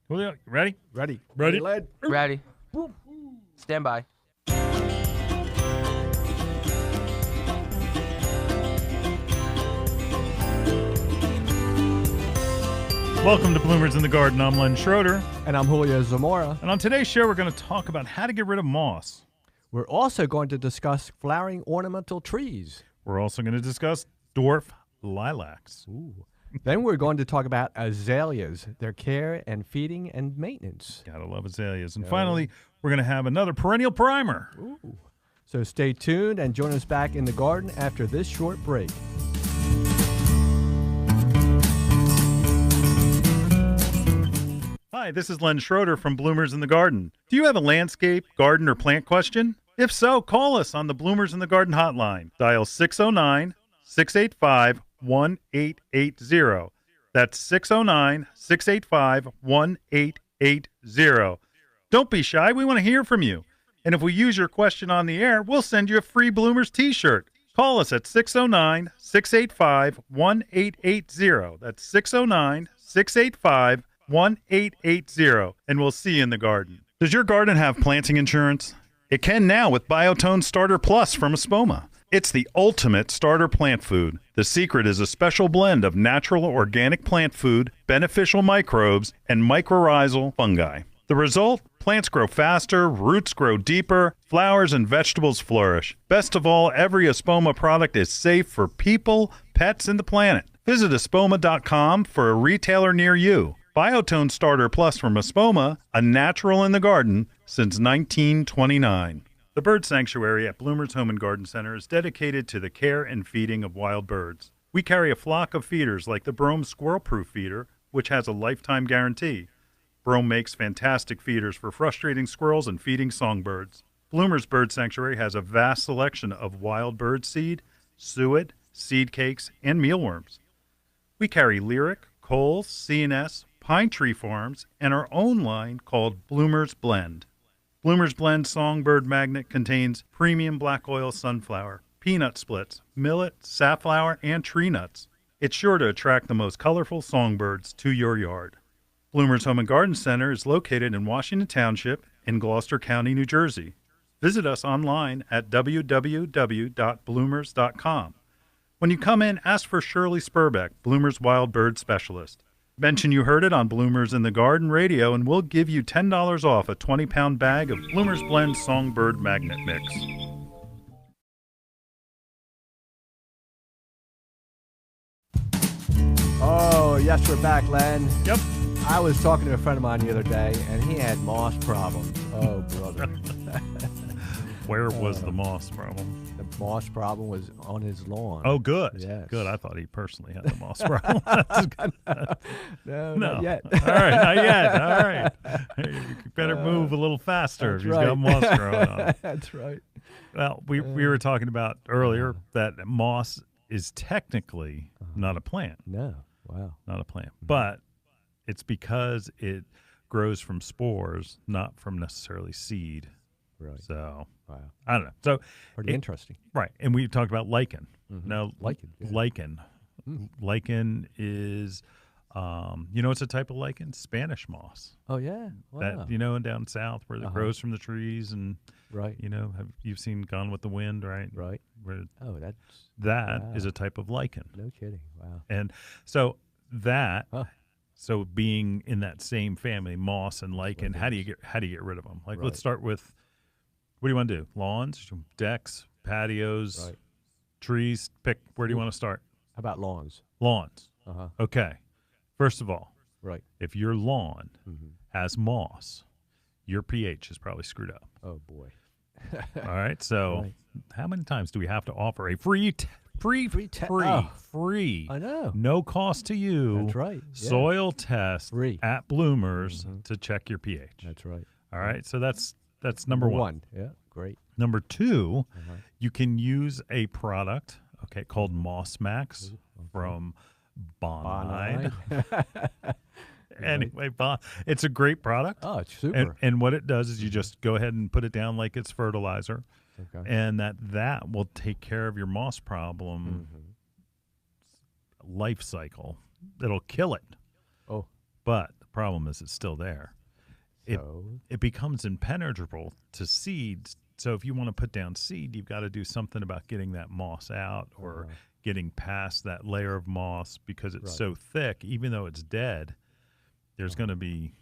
Julio, you ready? Ready. Ready? Ready. Stand by. Welcome to Bloomers in the Garden. I'm Len Schroeder. And I'm Julio Zamora. And on today's show, we're going to talk about how to get rid of moss. We're also going to discuss flowering ornamental trees. We're also going to discuss dwarf lilacs. Ooh. Then we're going to talk about azaleas, their care and feeding and maintenance. Gotta love azaleas. And finally, we're going to have another perennial primer. Ooh. So stay tuned and join us back in the garden after this short break. Hi, this is Len Schroeder from Bloomers in the Garden. Do you have a landscape, garden, or plant question? If so, call us on the Bloomers in the Garden hotline. Dial 609-685-1880. That's 609-685-1880. Don't be shy. We want to hear from you. And if we use your question on the air, we'll send you a free Bloomers t-shirt. Call us at 609-685-1880. That's 609-685-1880. 1880, and we'll see you in the garden. Does your garden have planting insurance? It can now with Biotone Starter Plus from Espoma. It's the ultimate starter plant food. The secret is a special blend of natural organic plant food, beneficial microbes, and mycorrhizal fungi. The result? Plants grow faster, roots grow deeper, flowers and vegetables flourish. Best of all, every Espoma product is safe for people, pets, and the planet. Visit espoma.com for a retailer near you. Biotone Starter Plus from Espoma, a natural in the garden since 1929. The Bird Sanctuary at Bloomers Home and Garden Center is dedicated to the care and feeding of wild birds. We carry a flock of feeders like the Brome Squirrel-Proof Feeder, which has a lifetime guarantee. Brome makes fantastic feeders for frustrating squirrels and feeding songbirds. Bloomers Bird Sanctuary has a vast selection of wild bird seed, suet, seed cakes, and mealworms. We carry Lyric, Cole, C&S, Pine Tree Farms, and our own line called Bloomers Blend. Bloomers Blend Songbird Magnet contains premium black oil sunflower, peanut splits, millet, safflower, and tree nuts. It's sure to attract the most colorful songbirds to your yard. Bloomers Home and Garden Center is located in Washington Township in Gloucester County, New Jersey. Visit us online at www.bloomers.com. When you come in, ask for Shirley Spurbeck, Bloomers Wild Bird Specialist. Mention you heard it on Bloomers in the Garden Radio, and we'll give you $10 off a 20-pound bag of Bloomers Blend Songbird Magnet Mix. Oh, yes, we're back, Len. Yep. I was talking to a friend of mine the other day, and he had moss problems. Oh, brother. Where was the moss problem? The moss problem was on his lawn. Oh, good. Yes. Good. I thought he personally had the moss problem. No, No. not yet. All right, not yet. All right. You better move a little faster if he's got moss growing on. That's right. Well, we were talking about earlier that moss is technically not a plant. No. Wow. Not a plant. But it's because it grows from spores, not from necessarily seed. Right. So, Wow. I don't know. So Pretty interesting. Right. And we talked about lichen. Mm-hmm. Now, Lichen. Yeah. lichen. Lichen is, it's a type of lichen? Spanish moss. Oh, yeah. Wow. That, and down south where it grows from the trees and, Right. you've seen Gone with the Wind, right? Right. Where Oh, that is wow. a type of lichen. No kidding. Wow. And so that, Huh. so being in that same family, moss and lichen, how do you get rid of them? Like, Right. let's start with, what do you want to do? Lawns, decks, patios, Right. trees? Pick, where do you want to start? How about lawns? Lawns. Uh-huh. Okay. First of all, Right. if your lawn Mm-hmm. has moss, your pH is probably screwed up. Oh, boy. All right. So, Right. how many times do we have to offer a free, Free I know. no cost to you? That's right. Yeah. Soil test Free. at Bloomers to check your pH. That's right. All right. So that's number one. Yeah. Great. Number two, Uh-huh. you can use a product, called Moss Max from Bonide. Anyway, it's a great product. Oh, it's super. And what it does is you just go ahead and put it down like it's fertilizer, Okay. and that will take care of your moss problem life cycle. It'll kill it. Oh. But the Problem is, it's still there. It So, it becomes impenetrable to seeds. So if you want to put down seed, you've got to do something about getting that moss out or getting past that layer of moss because it's so thick. Even though it's dead, there's going to be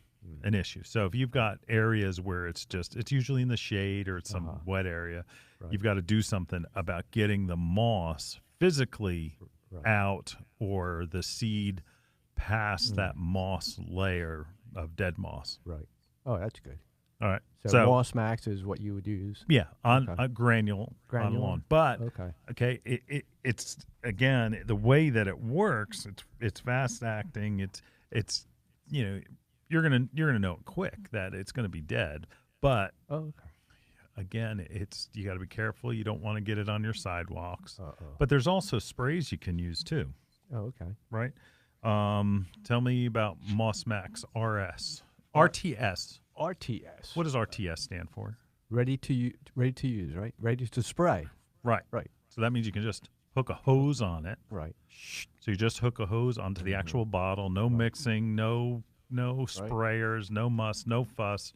an issue. So if you've got areas where it's usually in the shade or it's some wet area, you've got to do something about getting the moss physically out or the seed past that moss layer of dead moss. right. Oh, that's good. All right. So Moss Max is what you would use. Yeah, on a granule on lawn. But it's again the way that it works. It's fast acting. It's you're gonna know it quick that it's gonna be dead. But again, you got to be careful. You don't want to get it on your sidewalks. But there's also sprays you can use too. Oh, okay. Right. Tell me about Moss Max RS. RTS. RTS. What does RTS stand for? Ready to use, right? Ready to spray. Right. Right. So that means you can just hook a hose on it. Right. So you just hook a hose onto the actual bottle. No mixing. No sprayers. No muss. No fuss.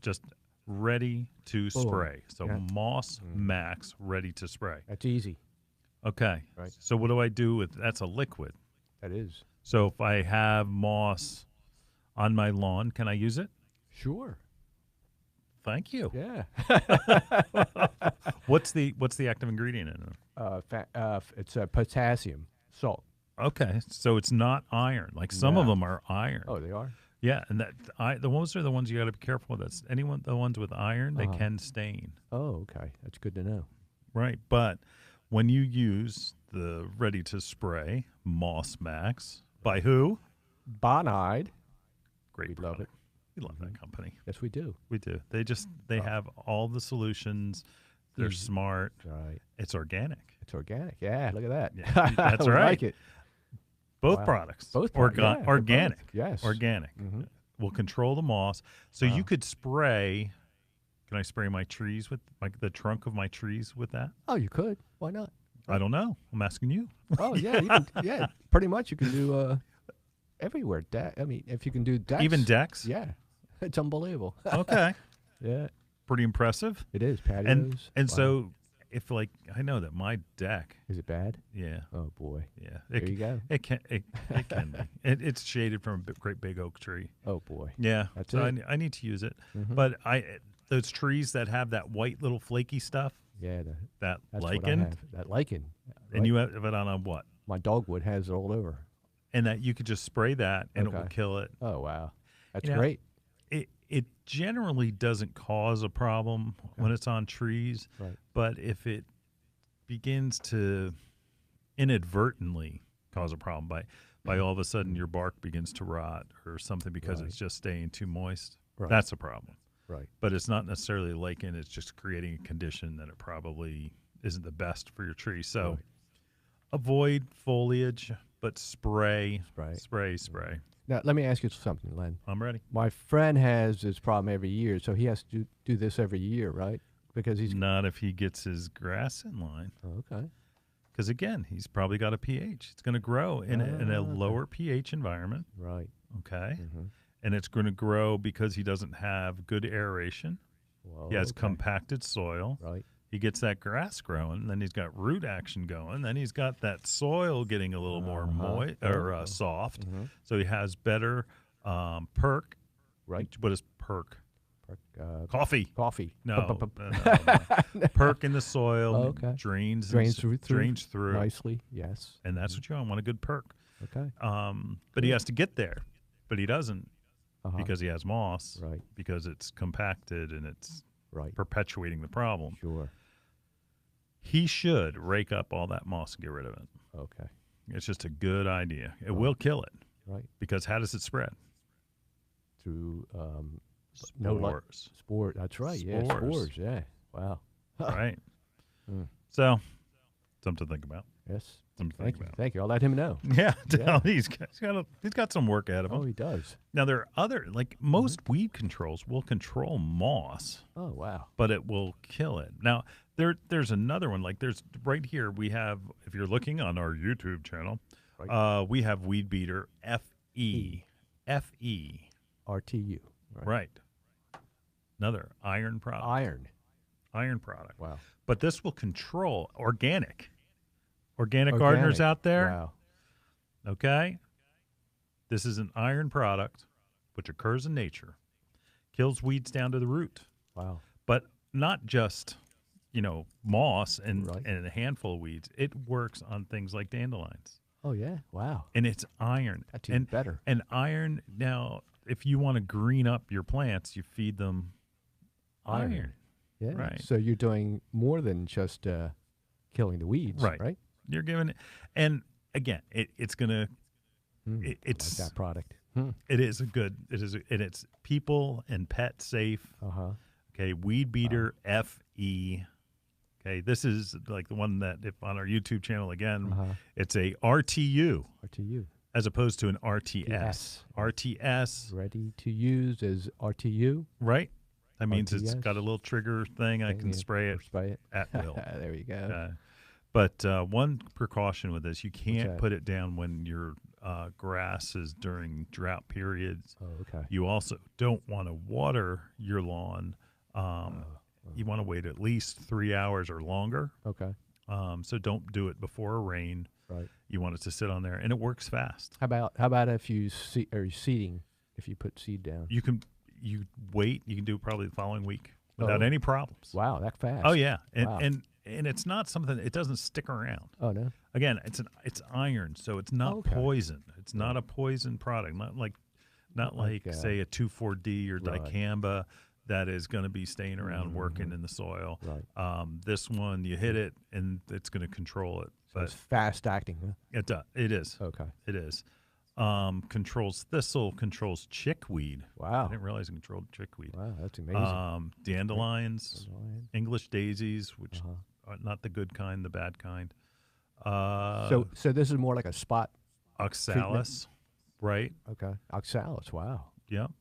Just ready to spray. So Moss Max ready to spray. That's easy. Okay. Right. So what do I do with that's a liquid? That is. So if I have moss on my lawn, can I use it? Sure. Thank you. Yeah. What's the active ingredient in it? It's potassium salt. Okay, so it's not iron. Like some of them are iron. Oh, they are. Yeah, and those are the ones you got to be careful with. That's the ones with iron, they can stain. Oh, okay. That's good to know. Right, but when you use the ready to spray Moss Max by who? Bonide. Great We product. love it. We love that company. Yes, we do. We do. They have all the solutions. They're smart. Right. It's organic. It's organic. Yeah, look at that. Yeah, that's We right. like it. Both products. Both organic. Both. Yes. Organic. Will control the moss. So you could spray. Can I spray my trees with the trunk of my trees with that? Oh, you could. Why not? I don't know. I'm asking you. Oh, yeah. You can, pretty much you can do everywhere. I mean, if you can do decks. Even decks? Yeah. It's unbelievable. Okay. Yeah. Pretty impressive. It is. Patios. And so if I know that my deck. Is it bad? Yeah. Oh, boy. Yeah. There you go. It can be. It's shaded from a great big oak tree. Oh, boy. Yeah. That's so it. I need to use it. But those trees that have that white little flaky stuff. Yeah. That that's lichen. What I have. That lichen. And you have it on a what? My dogwood has it all over. And that you could just spray that and it will kill it. Oh, wow. That's great. It generally doesn't cause a problem when it's on trees, but if it begins to inadvertently cause a problem by all of a sudden your bark begins to rot or something because it's just staying too moist, that's a problem. Right. But it's not necessarily lichen. It's just creating a condition that it probably isn't the best for your tree. So avoid foliage, but spray. Now, let me ask you something, Len. I'm ready. My friend has this problem every year, so he has to do this every year, right? Because he's not if he gets his grass in line. Oh, okay. Because again, he's probably got a pH. It's going to grow in a lower pH environment. Right. Okay. And it's going to grow because he doesn't have good aeration. Whoa, he has compacted soil. Right. He gets that grass growing, then he's got root action going, then he's got that soil getting a little more moist or soft. So he has better perk. Right. What is perk? Coffee. No. Perk in the soil. Drains through nicely. Yes. And that's what you want. Want a good perk. Okay. But he has to get there, but he doesn't because he has moss. Right. Because it's compacted and it's perpetuating the problem. Sure. He should rake up all that moss and get rid of it. Okay. It's just a good idea. It will kill it. Right. Because how does it spread? Through spores. Spore. That's right. Yeah. Spores. Yeah. Wow. Right. So, something to think about. Yes. Something to think about. Thank you. I'll let him know. Yeah. He's got some work ahead of him. Oh, he does. Now, there are other, like most weed controls will control moss. Oh, wow. But it will kill it. Now, there's another one. Like there's right here, we have, if you're looking on our YouTube channel, we have Weed Beater FE. FE. RTU. Right. Another iron product. Iron product. Wow. But this will control organic gardeners out there. Wow. Okay. This is an iron product, which occurs in nature, kills weeds down to the root. Wow. But not just, moss and Right. and a handful of weeds. It works on things like dandelions. Oh, yeah. Wow. And it's iron. That's even better. And iron, now, if you want to green up your plants, you feed them iron. Yeah. Right. So you're doing more than just killing the weeds, right? You're giving it. And again, it's going to, it's like that product. It is and it's people and pet safe. Uh-huh. Okay. Weed Beater FE. Okay. This is like the one that, if on our YouTube channel again, it's a RTU. RTU. As opposed to an RTS. RTS. Ready to use as RTU. Right. That means RTS. it's got a little trigger thing. I can spray it at will. There you go. But one precaution with this, you can't put it down when your grass is during drought periods. Oh, okay. You also don't want to water your lawn. You want to wait at least 3 hours or longer. Okay. So don't do it before a rain. Right. You want it to sit on there, and it works fast. How about if you seeding? If you put seed down, You wait. You can do it probably the following week without any problems. Wow, that fast. Oh yeah, and Wow. and it's not something. It doesn't stick around. Oh no. Again, it's iron, so it's not poison. It's not a poison product. Not like say a 2,4-D or dicamba that is going to be staying around working in the soil. Right. This one, you hit it and it's going to control it. So But it's fast acting. Huh? it does. It is. Okay. It is. Controls thistle. Controls chickweed. Wow. I didn't realize it controlled chickweed. Wow, that's amazing. Dandelions, Dandelion. English daisies, which are not the good kind, the bad kind. So this is more like a spot. Oxalis, right? Okay. Oxalis. Wow. Yep.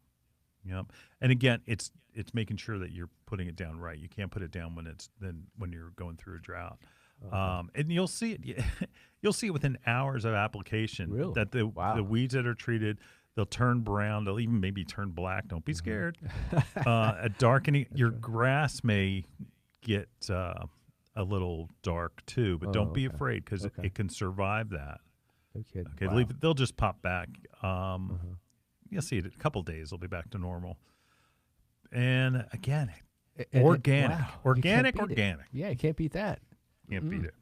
And again, it's making sure that you're putting it down right. You can't put it down when you're going through a drought. And you'll see it. You'll see it within hours of application. Really? That the weeds that are treated, they'll turn brown. They'll even maybe turn black. Don't be scared. A darkening. Your grass may get a little dark too, but don't be afraid because it can survive that. No kidding. Okay, Wow. they'll just pop back. You'll see it in a couple days. They'll be back to normal. And again, organic. Wow. Organic. Yeah, you can't beat that. Can't beat it.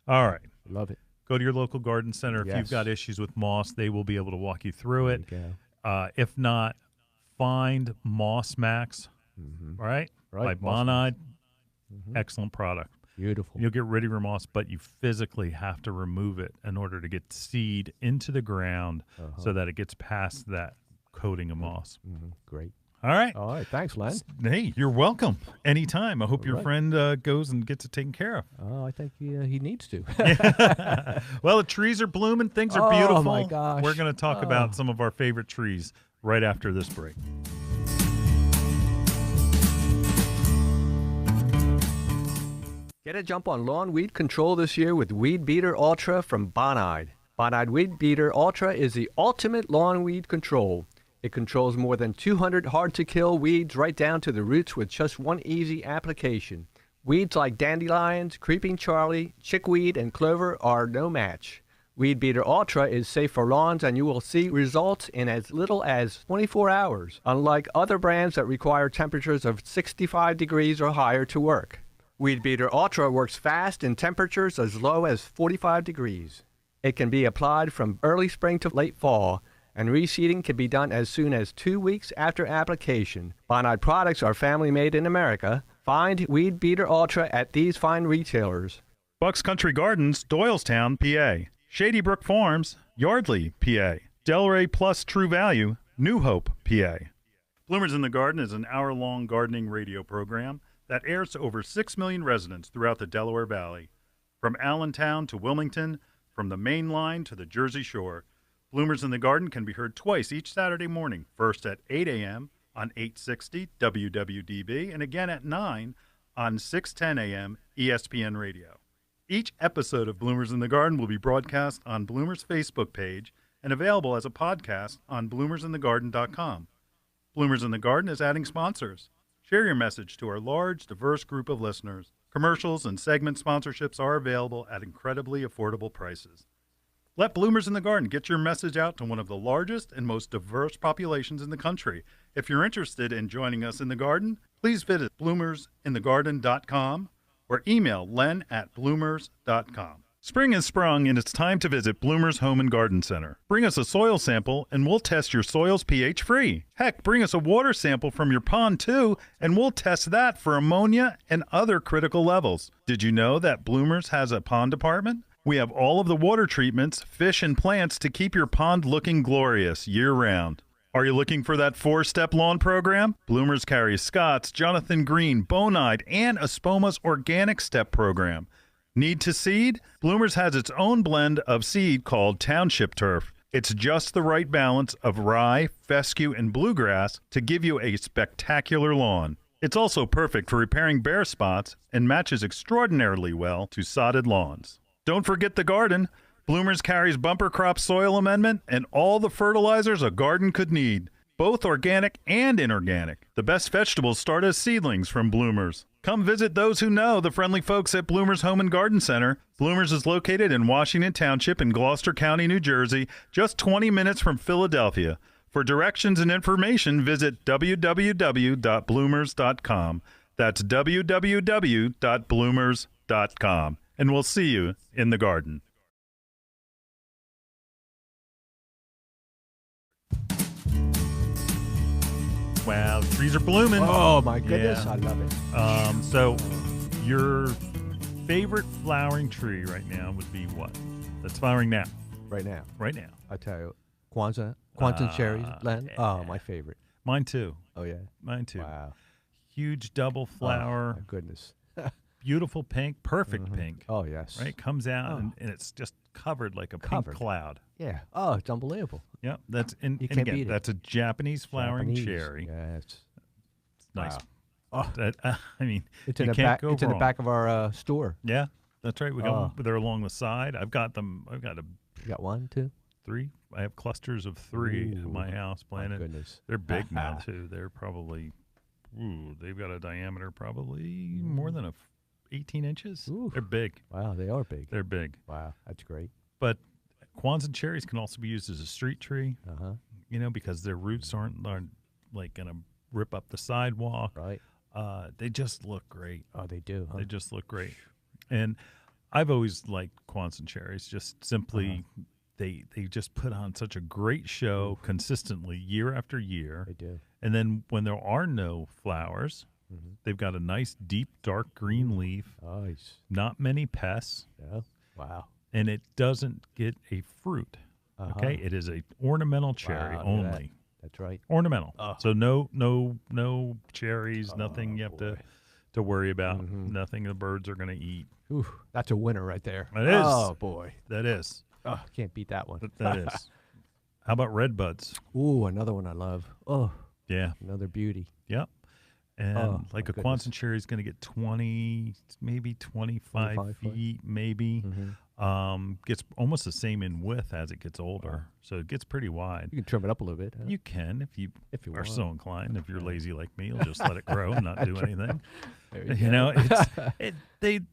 All right. Love it. Go to your local garden center. If you've got issues with moss, they will be able to walk you through it. If not, find Moss Max, right? By Bonide. Excellent product. Beautiful. You'll get rid of your moss, but you physically have to remove it in order to get seed into the ground so that it gets past that coating of moss. Great. All right. All right. Thanks, Len. Hey, you're welcome. Anytime. I hope your friend goes and gets it taken care of. Oh, I think he needs to. Well, the trees are blooming. Things are beautiful. Oh, my gosh. We're going to talk about some of our favorite trees right after this break. Get a jump on lawn weed control this year with Weed Beater Ultra from Bonide. Bonide Weed Beater Ultra is the ultimate lawn weed control. It controls more than 200 hard-to-kill weeds right down to the roots with just one easy application. Weeds like dandelions, creeping Charlie, chickweed, and clover are no match. Weed Beater Ultra is safe for lawns, and you will see results in as little as 24 hours, unlike other brands that require temperatures of 65 degrees or higher to work. Weed Beater Ultra works fast in temperatures as low as 45 degrees. It can be applied from early spring to late fall, and reseeding can be done as soon as 2 weeks after application. Bonide products are family made in America. Find Weed Beater Ultra at these fine retailers. Bucks Country Gardens, Doylestown, PA. Shady Brook Farms, Yardley, PA. Delray Plus True Value, New Hope, PA. Bloomers in the Garden is an hour-long gardening radio program that airs to over 6 million residents throughout the Delaware Valley. From Allentown to Wilmington, from the Main Line to the Jersey Shore, Bloomers in the Garden can be heard twice each Saturday morning, first at 8 a.m. on 860 WWDB and again at 9 on 610 a.m. ESPN Radio. Each episode of Bloomers in the Garden will be broadcast on Bloomers' Facebook page and available as a podcast on bloomersinthegarden.com. Bloomers in the Garden is adding sponsors. Share your message to our large, diverse group of listeners. Commercials and segment sponsorships are available at incredibly affordable prices. Let Bloomers in the Garden get your message out to one of the largest and most diverse populations in the country. If you're interested in joining us in the garden, please visit bloomersinthegarden.com or email len@bloomers.com. Spring has sprung, and it's time to visit Bloomer's Home and Garden Center. Bring us a soil sample, and we'll test your soil's pH free. Heck, bring us a water sample from your pond, too, and we'll test that for ammonia and other critical levels. Did you know that Bloomer's has a pond department? We have all of the water treatments, fish, and plants to keep your pond looking glorious year-round. Are you looking for that 4-step lawn program? Bloomers carries Scott's, Jonathan Green, Bonide, and Espoma's Organic Step program. Need to seed? Bloomers has its own blend of seed called Township Turf. It's just the right balance of rye, fescue, and bluegrass to give you a spectacular lawn. It's also perfect for repairing bare spots and matches extraordinarily well to sodded lawns. Don't forget the garden. Bloomers carries bumper crop soil amendment and all the fertilizers a garden could need, both organic and inorganic. The best vegetables start as seedlings from Bloomers. Come visit those who know the friendly folks at Bloomers Home and Garden Center. Bloomers is located in Washington Township in Gloucester County, New Jersey, just 20 minutes from Philadelphia. For directions and information, visit www.bloomers.com. That's www.bloomers.com. And we'll see you in the garden. Wow, the trees are blooming. Oh, my goodness. Yeah. I love it. So your favorite flowering tree right now would be what? That's flowering now. Right now. Right now. I tell you, Kwanzaa cherries, Len. Yeah. Oh, my favorite. Mine too. Oh, yeah. Mine too. Wow. Huge double flower. Oh, my goodness. Beautiful pink. Perfect pink. Oh, yes. Right? Comes out and it's just covered like a Covered. pink cloud. Yeah. Oh, it's unbelievable. Yep. That's and You can't again, beat it. that's a Japanese flowering Japanese. cherry. Yes. It's nice. Wow. Oh, That, I mean, it's you in the can't back. go It's in the wrong. back of our store. Yeah, that's right. We got Oh. they're along the side. I've got them. I've got You got 1, 2? 3. I have clusters of 3 at Ooh, my house My planted. goodness. They're big now too. They're probably, they've got a diameter probably more than 18 inches. Ooh. They're big. Wow, they are big. They're big. Wow, that's great. But Kwanzaa cherries can also be used as a street tree. Uh-huh. You know, because their roots aren't like gonna rip up the sidewalk. Right. They just look great. Oh, they do, huh? They just look great. And I've always liked Kwanzaa cherries. Just simply, they just put on such a great show consistently year after year. They do. And then when there are no flowers, they've got a nice deep dark green leaf, Nice. not many pests, Yeah. Wow. and it doesn't get a fruit. Uh-huh. Okay, it is a ornamental cherry Wow, look at that. only. That's right. Ornamental. Oh. So no cherries, nothing you have boy. to worry about. Nothing the birds are going to eat. Ooh, that's a winner right there. It is. Oh, boy. That is. Oh, can't beat that one. That is. How about red buds? Ooh, another one I love. Oh, Yeah. another beauty. Yep. And Oh, like my a goodness. Kwanzaa cherry is going to get 20, maybe 25 25 foot. feet, maybe. Mm-hmm. Gets almost the same in width as it gets older. So it gets pretty wide. You can trim it up a little bit. Huh? You can if you are want. so inclined. If you're lazy like me, you'll just let it grow and not do anything. There You go. know,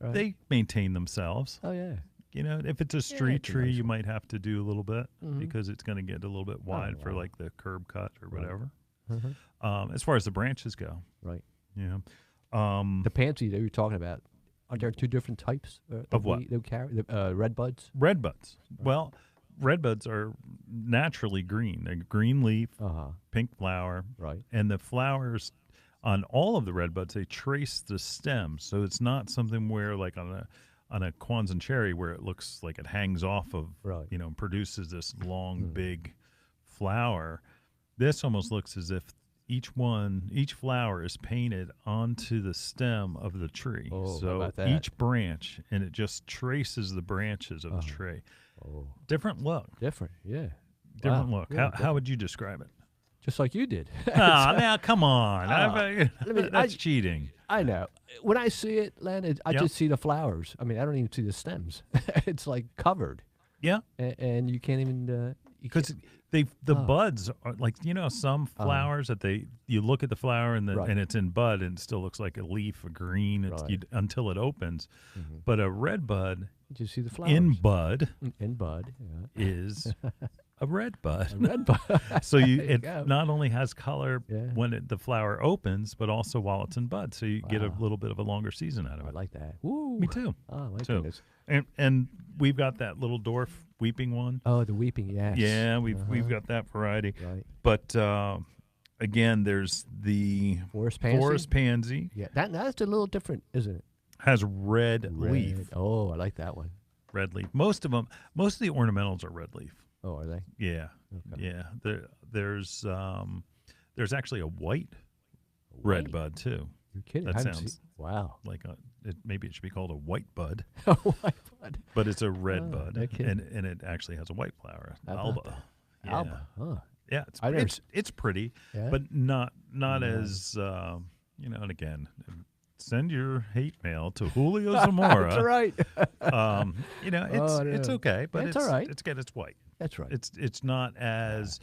they maintain themselves. Oh, yeah. You know, if it's a street it's a tree, nice you one. might have to do a little bit Mhm. because it's going to get a little bit wide for wow. like the curb cut or Right. whatever. Mhm. As far as the branches go, Right. yeah. The pansy that you were talking about, are there two different types Of what? They carry? The red buds? Red buds. Well, red buds are naturally green. They're green leaf, Uh-huh. pink flower, Right. and the flowers on all of the red buds, they trace the stem. So it's not something where like on a Kwanzaa cherry where it looks like it hangs off of, Right. you know, produces this long, big flower. This almost looks as if each flower is painted onto the stem of the tree. Oh, how so about that? each branch, and it just traces the branches of the tree. Oh, Different look. different. Yeah. Different Wow. look. Yeah, How would you describe it? just like you did. Now come on. mean, That's cheating. I know. When I see it, Len, I Yep. just see the flowers. I mean, I don't even see the stems. It's like covered, Yeah. and you can't even because the buds are like, some flowers that you look at the flower and Right. and it's in bud and it still looks like a leaf, a green Right. until it opens. Mm-hmm. But a red bud Did you see the flowers? in bud In bud. Yeah. is a red bud. A red bud. So There you it go. not only has color Yeah. when the flower opens, but also while it's in bud. So you get a Wow. little bit of a longer season out of I it. like that. Woo. Me too. Oh, my too. goodness. And we've got that little dwarf weeping one. Oh, the weeping, yes. Yeah, we've got that variety. Right. But again, there's the Forest pansy. forest pansy Yeah, that's a little different, isn't it? has red leaf. Oh, I like that one. Red leaf. Most of the ornamentals are red leaf. Oh, are they? Yeah, Okay. yeah. There's actually a white red White? bud too. You're kidding? That I haven't sounds seen- Wow. like maybe it should be called a white bud, White bud. but it's a red Oh, bud, no kidding. and it actually has a white flower, How about alba. that? Yeah. Alba. Huh. Yeah, I never it's pretty, Yeah? but not Yeah. as And again, send your hate mail to Julio Zamora. That's right. It's no. okay, but It's all right. It's white. That's right. It's not as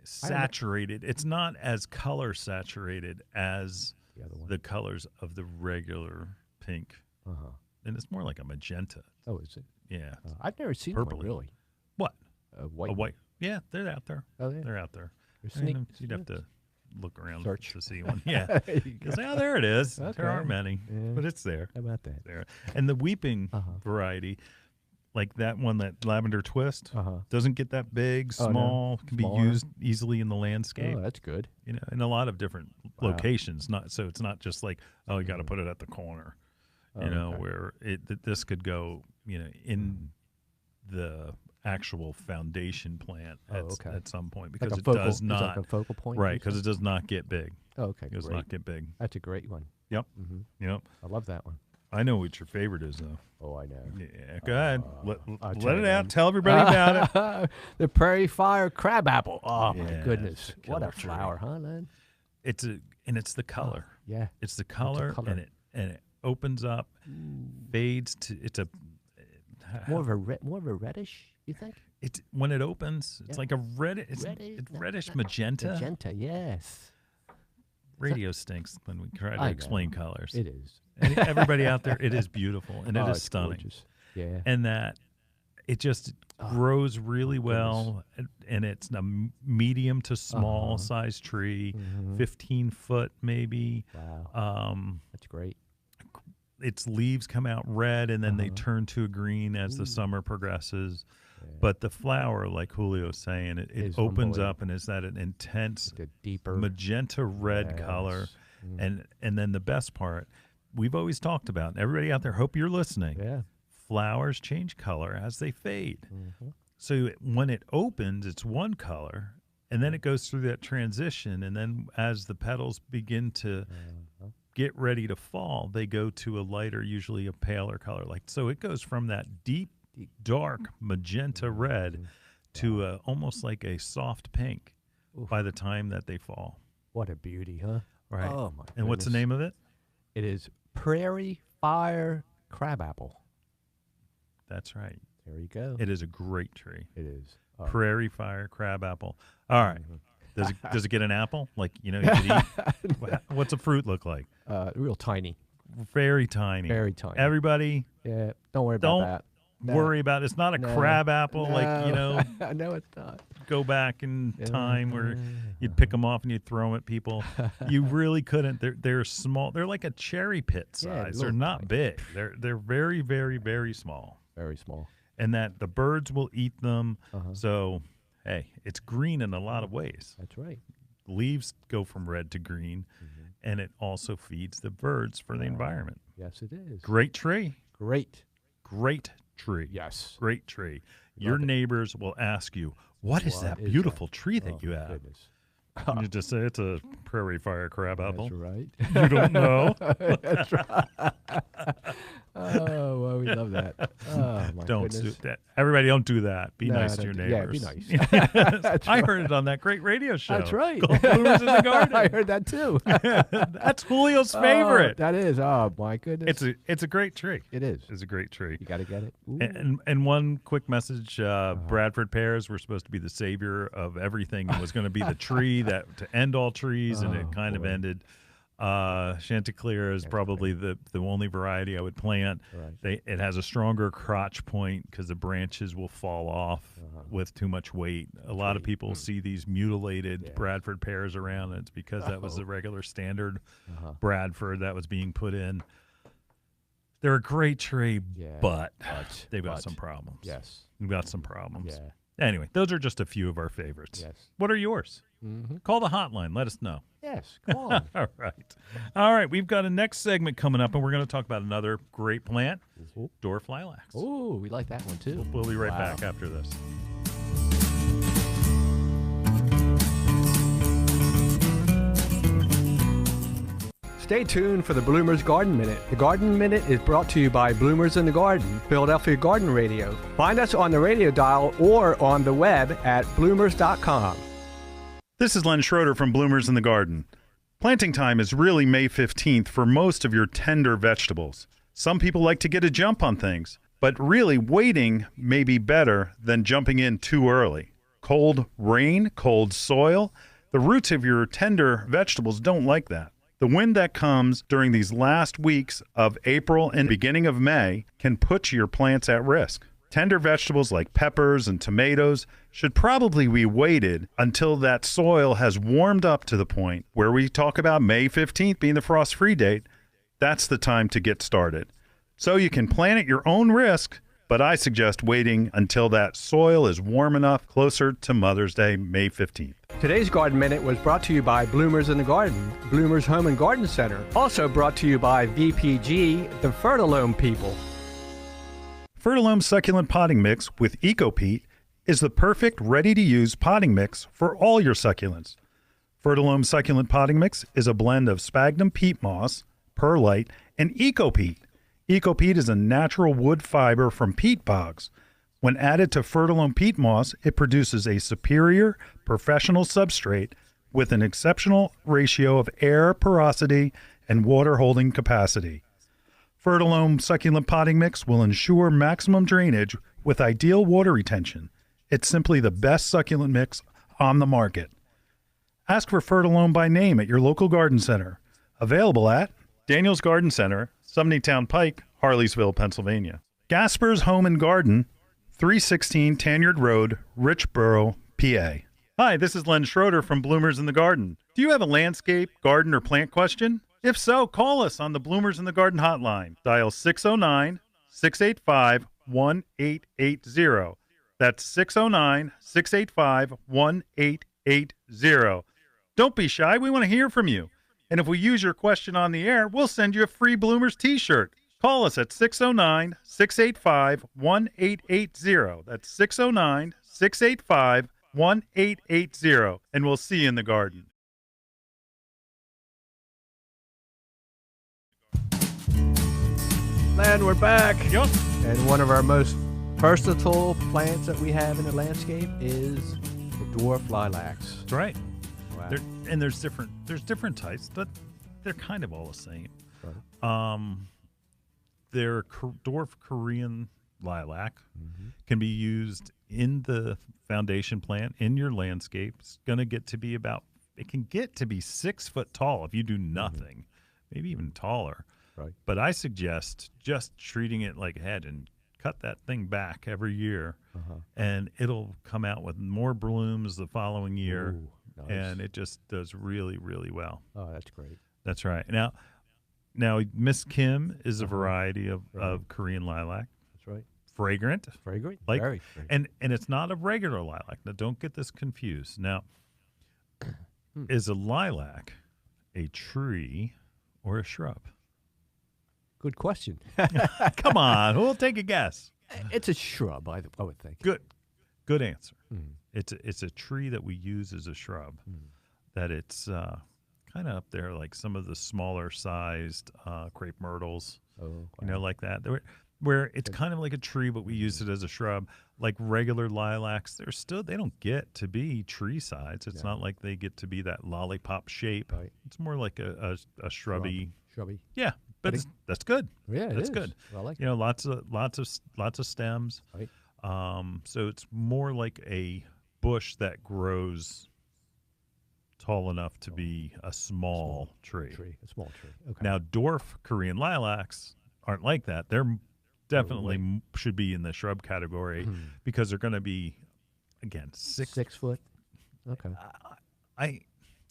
saturated. It's not as color saturated as the other one. the colors of the regular pink, Uh-huh. and it's more like a magenta. Oh, is it? Yeah. I've never seen Purpley. one, really. What? A white. A white. Yeah, they're out there. Oh, yeah. They're out there. They're I mean, sneak- you'd have to look around Search. to see one. Yeah. There you go. Because, there it is. Okay. There aren't many, Yeah. but it's there. How about that? There. And the weeping Uh-huh. variety, like that one, that lavender twist, Uh-huh. doesn't get that big, Oh, no. small, can Smaller. be used easily in the landscape. Oh, that's good. In a lot of different Wow. locations. So it's not just like, oh, you got to put it at the corner. Oh, okay. Where this could go, in the actual foundation plant okay. at some point, Like because a it focal, does it's not. like a focal point. Right, because it does not get big. Oh, okay, It does great. not get big. That's a great one. Yep. Hmm. Yep. I love that one. I know what your favorite is, though. Oh, I know. Yeah, go ahead. I'll Let tell it you out. then. Tell everybody about it. The prairie fire crabapple. Oh, Yeah, my it's goodness. a What a killer tree. flower, huh, man? It's the color. Yeah. It's the color, color. and it opens up, fades to. It's a More of a reddish, you think? It's when it opens. It's Yeah. like a red. It's reddish magenta. Magenta, yes. Radio stinks when we try to I know. explain colors. It is. And everybody out there, it is beautiful and it Oh, is it's stunning. gorgeous. Yeah. And that it just grows really well, and it's a medium to small Uh-huh. size tree, Mhm. 15 foot maybe. Wow. That's great. Its leaves come out red and then they Uh-huh. turn to a green as the Ooh. summer progresses. Yeah. But the flower, like Julio's saying, it Is opens unbelievable. up and is that an intense The deeper magenta red color. Yes. Mm. And then the best part, we've always talked about, and everybody out there, hope you're listening. Yeah. Flowers change color as they fade. Mhm. So when it opens, it's one color, and then it goes through that transition. And then as the petals begin to Uh-huh. get ready to fall, they go to a lighter, usually a paler color. So it goes from that deep, dark magenta red to almost like a soft pink Oof. by the time that they fall. What a beauty, huh? Right. Oh, my And what's the goodness. name of it? It is prairie fire crabapple. That's right. There you go. It is a great tree. It is. Oh. Prairie fire crabapple. All right. Mhm. Does it get an apple? Like, you could eat? What's a fruit look like? Real tiny. Very tiny. Very tiny. Everybody, Yeah. Don't worry don't about that. No. worry about it. It's not a No. crab apple like, No, it's not. go back in Yeah. time where you'd pick them off and you'd throw them at people. You really couldn't. They're small. They're like a cherry pit Yeah, size. They're little not tiny. big. They're very, very, very small. Very small. And that the birds will eat them. Uh-huh. So, hey, it's green in a lot of ways. That's right. Leaves go from red to green, and it also feeds the birds for the environment. Yes, it is. Great tree. Great. Great tree. Yes. Great tree. Your Love it. neighbors will ask you, what is What that is beautiful that? tree that Oh, you my have? goodness. You just say it's a prairie fire crab apple. That's right. You don't know? That's right. Oh, well, we love that. Oh, my Don't goodness. do that. Everybody, don't do that. Be No, nice to your don't neighbors. Yeah, be nice. That's I right. heard it on that great radio show. That's right. Called Bloomers in the Garden. I heard that too. That's Julio's favorite. Oh, that is. Oh, my goodness. It's a great tree. It is. It's a great tree. You got to get it. Ooh. And one quick message: Bradford pears were supposed to be the savior of everything. It was going to be the tree that to end all trees, and it kind of boy. ended. Chanticleer is probably the only variety I would plant. Right. It has a stronger crotch point because the branches will fall off with too much weight. A lot of people see these mutilated Bradford pears around, and it's because that was the regular standard Bradford that was being put in. They're a great tree, but they've got some problems. Yes. We've got some problems. Yeah. Anyway, those are just a few of our favorites. Yes. What are yours? Mm-hmm. Call the hotline. Let us know. Yes. Come on. All right. All right. We've got a next segment coming up, and we're going to talk about another great plant, Dwarf Lilacs. Oh, we like that one too. We'll be right back after this. Stay tuned for the Bloomers Garden Minute. The Garden Minute is brought to you by Bloomers in the Garden, Philadelphia Garden Radio. Find us on the radio dial or on the web at bloomers.com. This is Len Schroeder from Bloomers in the Garden. Planting time is really May 15th for most of your tender vegetables. Some people like to get a jump on things, but really waiting may be better than jumping in too early. Cold rain, cold soil, the roots of your tender vegetables don't like that. The wind that comes during these last weeks of April and beginning of May can put your plants at risk. Tender vegetables like peppers and tomatoes should probably be waited until that soil has warmed up to the point where we talk about May 15th being the frost-free date. That's the time to get started. So you can plant at your own risk, but I suggest waiting until that soil is warm enough closer to Mother's Day, May 15th. Today's Garden Minute was brought to you by Bloomers in the Garden, Bloomers Home and Garden Center. Also brought to you by VPG, the Fertilome people. Fertilome Succulent Potting Mix with EcoPeat is the perfect ready-to-use potting mix for all your succulents. Fertilome Succulent Potting Mix is a blend of sphagnum peat moss, perlite, and EcoPeat. EcoPeat is a natural wood fiber from peat bogs. When added to Fertilome peat moss, it produces a superior professional substrate with an exceptional ratio of air porosity and water holding capacity. Fertilome Succulent Potting Mix will ensure maximum drainage with ideal water retention. It's simply the best succulent mix on the market. Ask for Fertilome by name at your local garden center. Available at Daniel's Garden Center, Sumneytown Pike, Harleysville, Pennsylvania. Gasper's Home and Garden, 316 Tanyard Road, Richboro, PA. Hi, this is Len Schroeder from Bloomers in the Garden. Do you have a landscape, garden, or plant question? If so, call us on the Bloomers in the Garden hotline. Dial 609-685-1880. That's 609-685-1880. Don't be shy. We want to hear from you. And if we use your question on the air, we'll send you a free Bloomers t-shirt. Call us at 609-685-1880. That's 609-685-1880. And we'll see you in the garden. And we're back. Yep. And one of our most versatile plants that we have in the landscape is the dwarf lilacs. That's right. Wow. There's different types, but they're kind of all the same. Right. Their dwarf Korean lilac can be used in the foundation plant in your landscape. It's going to get to be it can get to be 6 foot tall if you do nothing, maybe even taller. Right. But I suggest just treating it like a head and cut that thing back every year, and it'll come out with more blooms the following year. Ooh, nice. And it just does really, really well. Oh, that's great. That's right. Now Miss Kim is a variety of Korean lilac. That's right. Fragrant. Fragrant? Like, Very fragrant. and it's not a regular lilac. Now, don't get this confused. Now, is a lilac a tree or a shrub? Good question. Come on, who'll take a guess? It's a shrub, I would think. Good answer. It's a tree that we use as a shrub. that it's kind of up there, like some of the smaller sized crepe myrtles, Oh, you know, wow. like that. Where it's kind of like a tree, but we use it as a shrub. Like regular lilacs, they don't get to be tree size. It's No. not like they get to be that lollipop shape. Right. It's more like a shrubby. Shrubby. Yeah, but But that's good. Yeah, That's it is. good. I like You know, lots of stems. Right. So it's more like a bush that grows tall enough to be a small tree. A small tree. Okay. Now, dwarf Korean lilacs aren't like that. They're definitely should be in the shrub category because they're going to be, again, 6 foot. Okay. I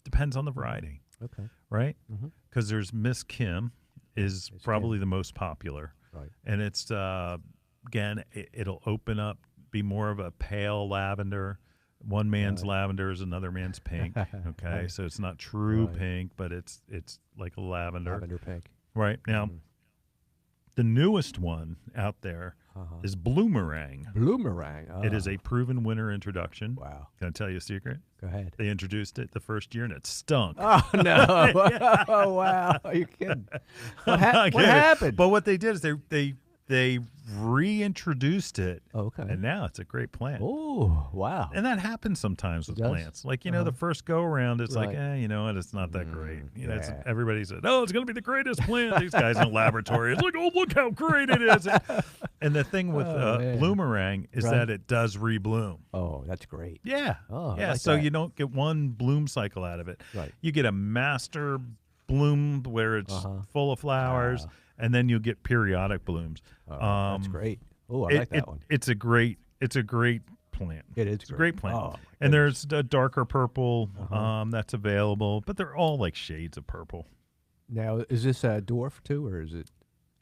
depends on the variety, Okay. right? Mhm. Because there's Miss Kim is Miss probably the most popular, Right. and it's again it'll open up, be more of a pale lavender. One man's lavender is another man's pink. Okay, Right. so it's not true Right. pink, but it's like a lavender. Lavender pink. Right now, the newest one out there is Bloomerang. Bloomerang. It is a proven winter introduction. Wow. Can I tell you a secret? Go ahead. They introduced it the first year and it stunk. Oh no! Oh wow! Are you kidding? What, I'm not what kidding. happened? But what they did is they reintroduced it, Okay. and now it's a great plant. Oh wow! And that happens sometimes with does? plants. Like, you know, the first go around, it's like, Right. you know what, it's not that great. You know, yeah. everybody said, oh, it's going to be the greatest plant. These guys in the laboratory, it's like, oh, look how great it is. And the thing with man. Bloomerang is Right. that it does rebloom. Oh, that's great. Yeah. Oh, I yeah. like So that. you don't get one bloom cycle out of it. Right. You get a master bloom where it's full of flowers, and then you get periodic blooms. Oh, that's great. Oh, I like that one. It's a great plant. It is It's a great plant. Oh, my And goodness. there's a darker purple that's available, but they're all like shades of purple. Now, is this a dwarf too, or is it?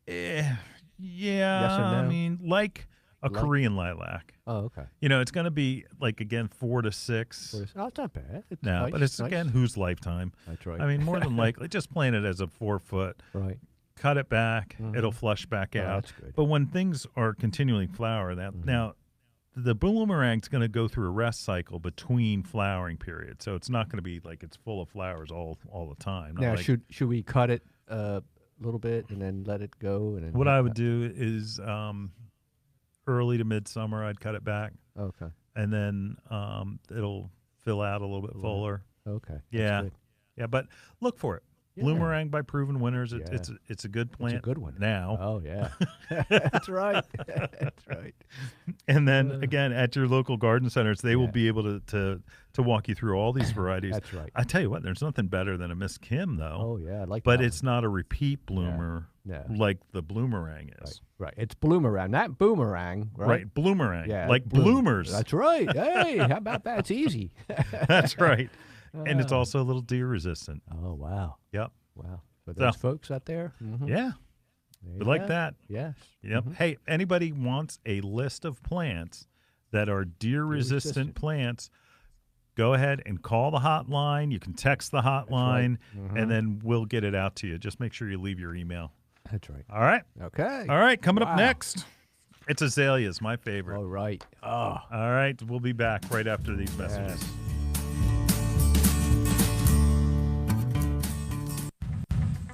Yeah. Yes or I no? mean, like a Like- Korean lilac. Oh, okay. You know, it's going to be like, again, 4 to 6. Oh, it's not bad. It's No, nice, but it's nice. again whose lifetime. That's right. I mean, more than likely, just plant it as a 4 foot. right. Cut it back; it'll flush back Oh, out. that's good. But when things are continually flower, now the bloomerang's going to go through a rest cycle between flowering periods, so it's not going to be like it's full of flowers all the time. Not Now, like- should we cut it a little bit and then let it go? And then what I would do is early to midsummer, I'd cut it back, Okay. and then it'll fill out a little bit fuller. Okay. That's Yeah, good. yeah, but look for it. Yeah. Bloomerang by Proven Winners. Yeah. It's a good plant. It's a good one. now. Oh yeah. That's right. That's right. And then again, at your local garden centers, they will be able to walk you through all these varieties. That's right. I tell you what, there's nothing better than a Miss Kim, though. Oh yeah, I like but that it's not a repeat bloomer No. like the bloomerang one. is. Right. It's bloomerang, not boomerang. Right. Bloomerang. Yeah. like bloomers. That's right. Hey, how about that? It's easy. That's right. And it's also a little deer resistant. Oh wow. Yep. Wow. For those So- folks out there. Yeah. There We you like go. that. Yes. Yep. Hey, anybody wants a list of plants that are deer resistant resistant. plants, go ahead and call the hotline. You can text the hotline, and then we'll get it out to you. Just make sure you leave your email. That's right. All right. Okay. All right. Coming up Wow. next, it's azaleas, my favorite. All right. Oh. All right. We'll be back right after these messages. Yes.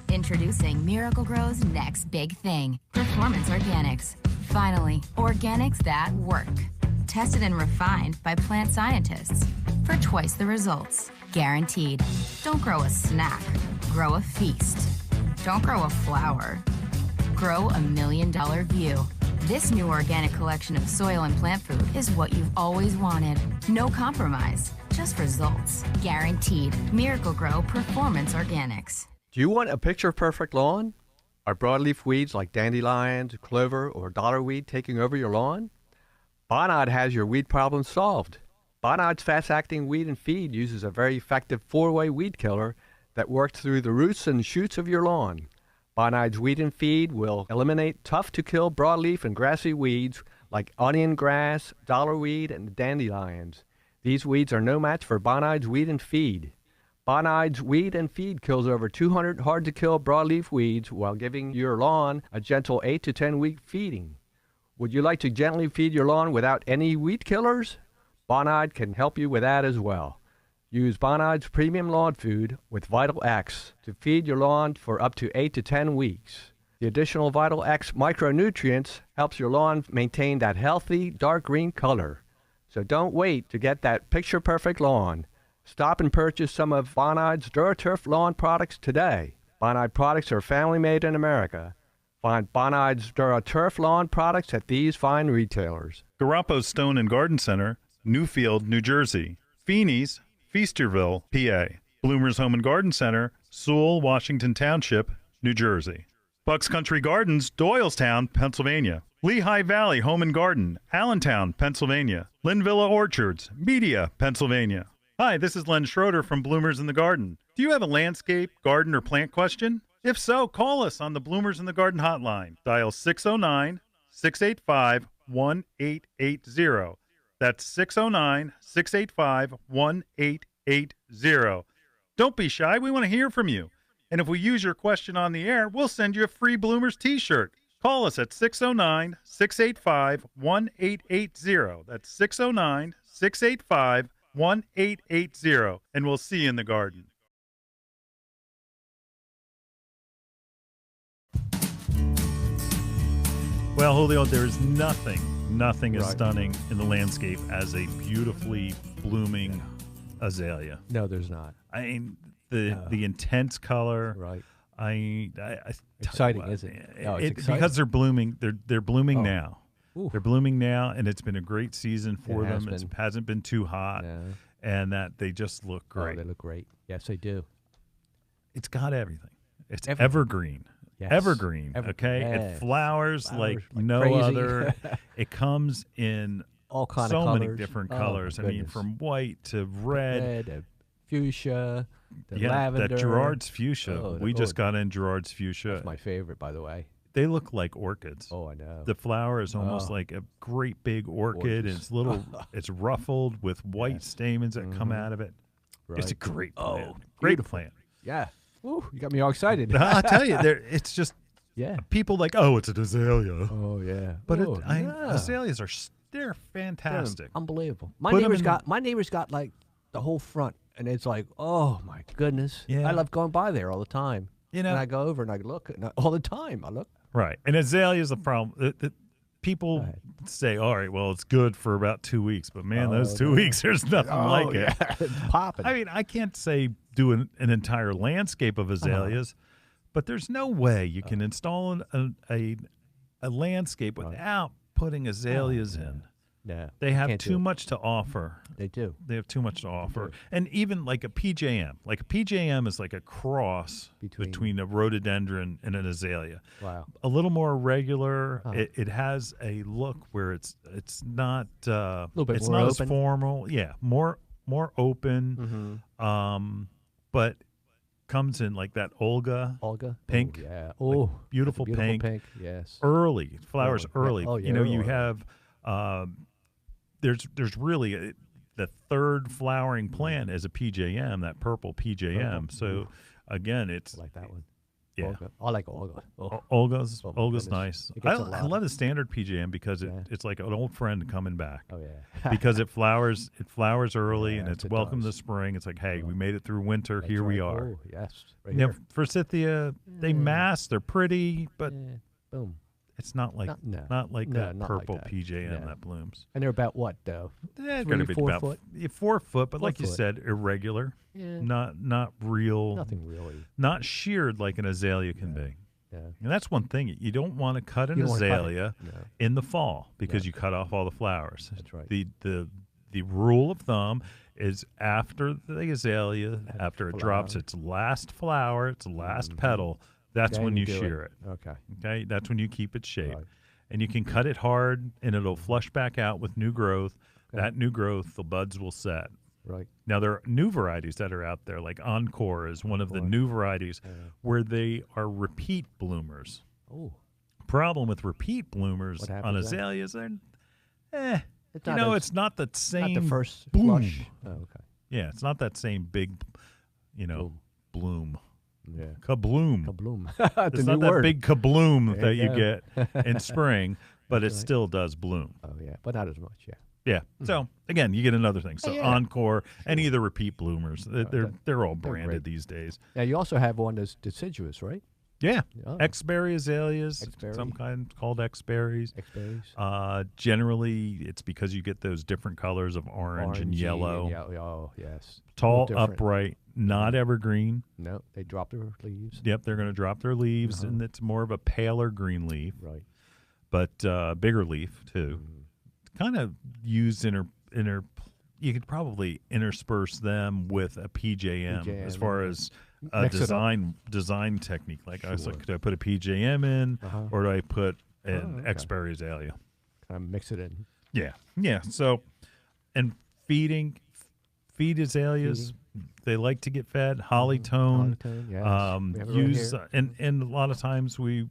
Introducing Miracle Grow's next big thing, Performance Organics. Finally, organics that work. Tested and refined by plant scientists for twice the results. Guaranteed. Don't grow a snack, grow a feast. Don't grow a flower. Grow a $1 million view. This new organic collection of soil and plant food is what you've always wanted. No compromise, just results. Guaranteed. Miracle Grow Performance Organics. Do you want a picture-perfect lawn? Are broadleaf weeds like dandelions, clover, or dollarweed taking over your lawn? Bonide has your weed problem solved. Bonide's fast-acting weed and feed uses a very effective 4-way weed killer that works through the roots and shoots of your lawn. Bonide's weed and feed will eliminate tough-to-kill broadleaf and grassy weeds like onion grass, dollarweed, and dandelions. These weeds are no match for Bonide's weed and feed. Bonide's weed and feed kills over 200 hard-to-kill broadleaf weeds while giving your lawn a gentle 8 to 10 week feeding. Would you like to gently feed your lawn without any weed killers? Bonide can help you with that as well. Use Bonide's premium lawn food with Vital X to feed your lawn for up to 8 to 10 weeks. The additional Vital X micronutrients helps your lawn maintain that healthy dark green color. So don't wait to get that picture-perfect lawn. Stop and purchase some of Bonide's DuraTurf lawn products today. Bonide products are family-made in America. Find Bonide's DuraTurf lawn products at these fine retailers. Garoppos Stone and Garden Center, Newfield, New Jersey. Feeney's, Feasterville, PA. Bloomer's Home and Garden Center, Sewell, Washington Township, New Jersey. Bucks Country Gardens, Doylestown, Pennsylvania. Lehigh Valley Home and Garden, Allentown, Pennsylvania. Linvilla Orchards, Media, Pennsylvania. Hi, this is Len Schroeder from Bloomers in the Garden. Do you have a landscape, garden, or plant question? If so, call us on the Bloomers in the Garden hotline. Dial 609-685-1880. That's 609-685-1880. Don't be shy. We want to hear from you. And if we use your question on the air, we'll send you a free Bloomers t-shirt. Call us at 609-685-1880. That's 609-685-1880. And we'll see you in the garden. Well, Julio, there's nothing as stunning in the landscape as a beautifully blooming azalea. No, there's not. I mean, the intense color. Right. Exciting, isn't it? No, it's exciting. Because they're blooming. They're blooming now. Ooh. They're blooming now, and it's been a great season for them. It been. hasn't been too hot, and that they just look great. Oh, they look great. Yes, they do. It's got everything. It's evergreen. Yes. Evergreen. Okay, yes. It flowers like no crazy. other. It comes in all kinds so of colors. many different colors. My I mean, goodness. from white to red. Fuchsia, lavender. That Gerard's fuchsia. Oh, we just got in Gerard's fuchsia. That's my favorite, by the way. They look like orchids. Oh, I know. The flower is almost like a great big orchid. Gorgeous. And it's little. It's ruffled with white stamens that come out of it. Right. It's a great plant. Oh, Great beautiful. plant. Yeah. Woo, you got me all excited. I'll tell you, it's just people like, oh, it's an azalea. Oh yeah. But oh, azaleas they're fantastic. Unbelievable. My Put 'em neighbor's in got like the whole front, and it's like, oh my goodness. Yeah. I love going by there all the time. You know, and I go over and I look all the time. I look. Right, and azalea is the problem. People say, all right, well, it's good for about 2 weeks, but man, those 2 weeks, there's nothing like it. It's popping. I mean, I can't say do an entire landscape of azaleas, but there's no way you can install a landscape without putting azaleas in. No, They have too much to offer. They do. They have too much to offer. And even like a PJM. Like a PJM is like a cross between a rhododendron and an azalea. Wow. A little more regular. It has a look where it's not a little bit it's more not open. as formal. Yeah, more open. But comes in like that Olga pink. Oh, yeah. Like beautiful pink. Yes. Early. Flowers early. Oh, yeah. You know, you have there's really the third flowering plant is a PJM, that purple PJM. So again, it's I like that one. Yeah, Olga. I like Olga. Oh. Olga's goodness. nice. It I gets a lot. love the standard PJM because it's like an old friend coming back. Oh yeah. Because it flowers early and it's it welcome does. to spring. It's like, hey, we made it through winter. Here we are. Oh yes. Right Yeah, here. forsythia, they mass. They're pretty, but Boom. it's not like not that like purple that. PJM No. that blooms. And they're about what though? They're 3, going to be 4 about foot? 4 foot, but 4 like you foot. said, irregular. Yeah. Not real. Nothing really. Not sheared like an azalea can be. Yeah. And that's one thing. You don't want to cut an You don't wanna cut it. azalea No. in the fall because you cut off all the flowers. That's right. The rule of thumb is after the azalea, after it drops its last flower, its last petal, that's Then when you do shear it. Okay. Okay? That's when you keep its shape. Right. And you can cut it hard and it'll flush back out with new growth. Okay. That new growth, the buds will set. Right. Now, there are new varieties that are out there, like Encore is one of the new varieties where they are repeat bloomers. Oh. Problem with repeat bloomers What on happens then? azaleas, they're, It's you not know, as- it's not the same Not the first boom. flush. Oh, okay. Yeah, it's not that same big, bloom. Yeah. Kabloom. Kabloom. That's It's a new not that word. big kabloom There that you you get in spring, but it right. still does bloom. Oh yeah, but not as much. Yeah. Yeah. So again, you get another thing. So Yeah. Encore, any of the repeat bloomers, they're all they're branded great. these days. Now, you also have one that's deciduous, right? Yeah. Oh. Xberry azaleas, Xberry. some kind called Xberries. Xberries. Generally, it's because you get those different colors of orange and yellow. Oh, yes. Tall, different. upright, not evergreen. No, they drop their leaves. Yep, they're going to drop their leaves, and it's more of a paler green leaf, Right. but bigger leaf too. Kind of used you could probably intersperse them with a PJM, as far as a Mix it up. design technique. Like I was Sure. like, do I put a PJM in, or do I put an okay. Xberry azalea? Kind of mix it in. Yeah. So, and feed azaleas. They like to get fed. Hollytone. Hollytone, yes. We have it right Use here. and a lot of times we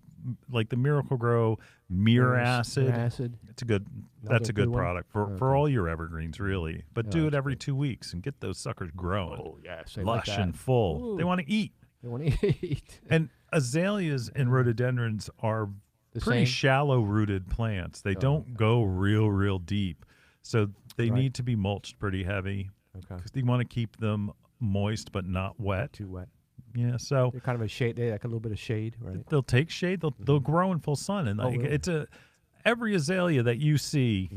like the Miracle Grow Mirror Acid. Mirror acid. It's a good. Another That's a good good one? product for all your evergreens, really. But do it that's every 2 weeks and get those suckers growing, Oh, yes. They lush like that. and full. They Ooh. want to eat. They want to eat. And azaleas and rhododendrons are The pretty same? shallow rooted plants. They don't go real deep, so they Right. need to be mulched pretty heavy Okay. because you want to keep them moist but not wet. Too wet. Yeah, so They're kind of a shade. They like a little bit of shade, right? they'll take shade. They'll grow in full sun, and like, really? it's every azalea that you see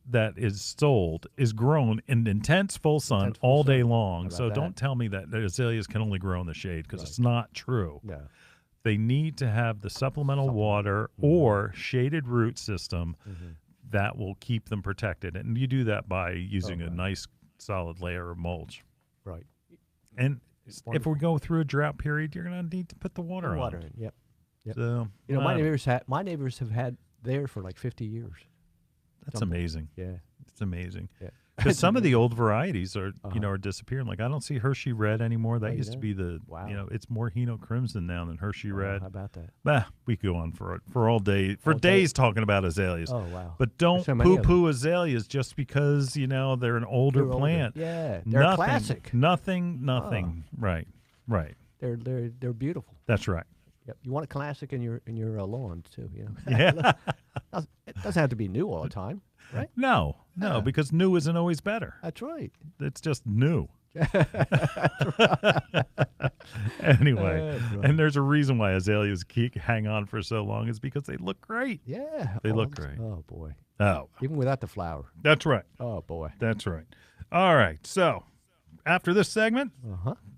that is sold is grown in intense full sun Intense full all day sun. long. How So about don't that? tell me that the azaleas can only grow in the shade because it's not true. No. They need to have the supplemental water or shaded root system that will keep them protected, and you do that by using a nice solid layer of mulch. Right. And if we go through a drought period, you're going to need to put the water on. Water in. Yep. Yep. So You know, I don't- my neighbors have had there for like 50 years. that's amazing. Yeah. It's amazing. Yeah. Because some of the old varieties are, are disappearing. Like I don't see Hershey Red anymore. That you used to don't? be the, Wow. it's more Hino Crimson now than Hershey Red. How about that? Bah, we could go on for all day, All day. days talking about azaleas. Oh, wow. But don't so many of them. poo-poo azaleas just because they're an older They're older. plant. Yeah. They're a classic. Nothing. Right. They're beautiful. That's right. Yep. You want a classic in your lawn too. You know. Yeah. It doesn't have to be new all the time, right? No, because new isn't always better. That's right. It's just new. Anyway, That's right. and there's a reason why azaleas hang on for so long is because they look great. Yeah. They all look the- great. Oh boy. Oh, Even without the flower. that's right. Oh boy. That's right. All right. So after this segment,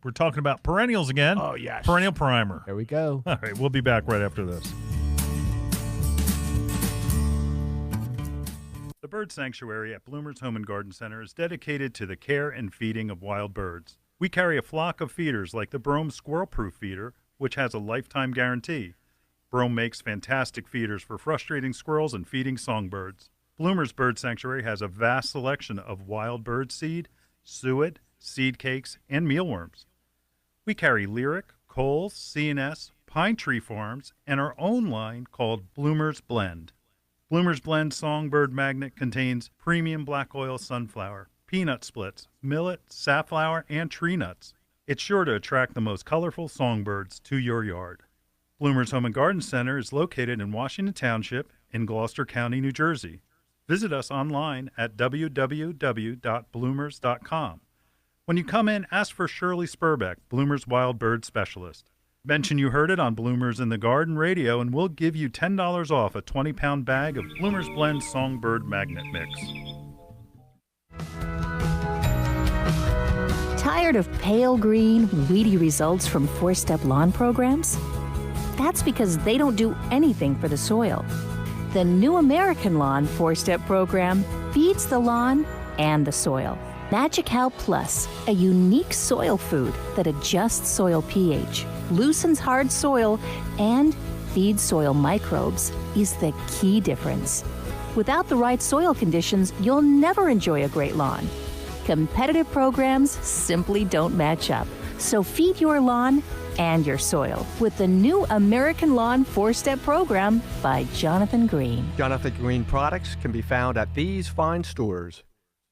we're talking about perennials again. Oh, yes. Perennial primer. There we go. All right. We'll be back right after this. The Bird Sanctuary at Bloomer's Home and Garden Center is dedicated to the care and feeding of wild birds. We carry a flock of feeders like the Brome Squirrel Proof Feeder, which has a lifetime guarantee. Brome makes fantastic feeders for frustrating squirrels and feeding songbirds. Bloomer's Bird Sanctuary has a vast selection of wild bird seed, suet, seed cakes, and mealworms. We carry Lyric, Coles, C&S, Pine Tree Farms, and our own line called Bloomer's Blend. Bloomer's Blend Songbird Magnet contains premium black oil sunflower, peanut splits, millet, safflower, and tree nuts. It's sure to attract the most colorful songbirds to your yard. Bloomer's Home and Garden Center is located in Washington Township in Gloucester County, New Jersey. Visit us online at www.bloomers.com. When you come in, ask for Shirley Spurbeck, Bloomer's Wild Bird Specialist. Mention you heard it on Bloomers in the Garden Radio, and we'll give you $10 off a 20-pound bag of Bloomer's Blend Songbird Magnet Mix. Tired of pale green, weedy results from four-step lawn programs? That's because they don't do anything for the soil. The New American Lawn four-step program feeds the lawn and the soil. Magical Plus, a unique soil food that adjusts soil pH, loosens hard soil, and feeds soil microbes, is the key difference. Without the right soil conditions, you'll never enjoy a great lawn. Competitive programs simply don't match up. So feed your lawn and your soil with the New American Lawn four-step program by Jonathan Green. Jonathan Green products can be found at these fine stores: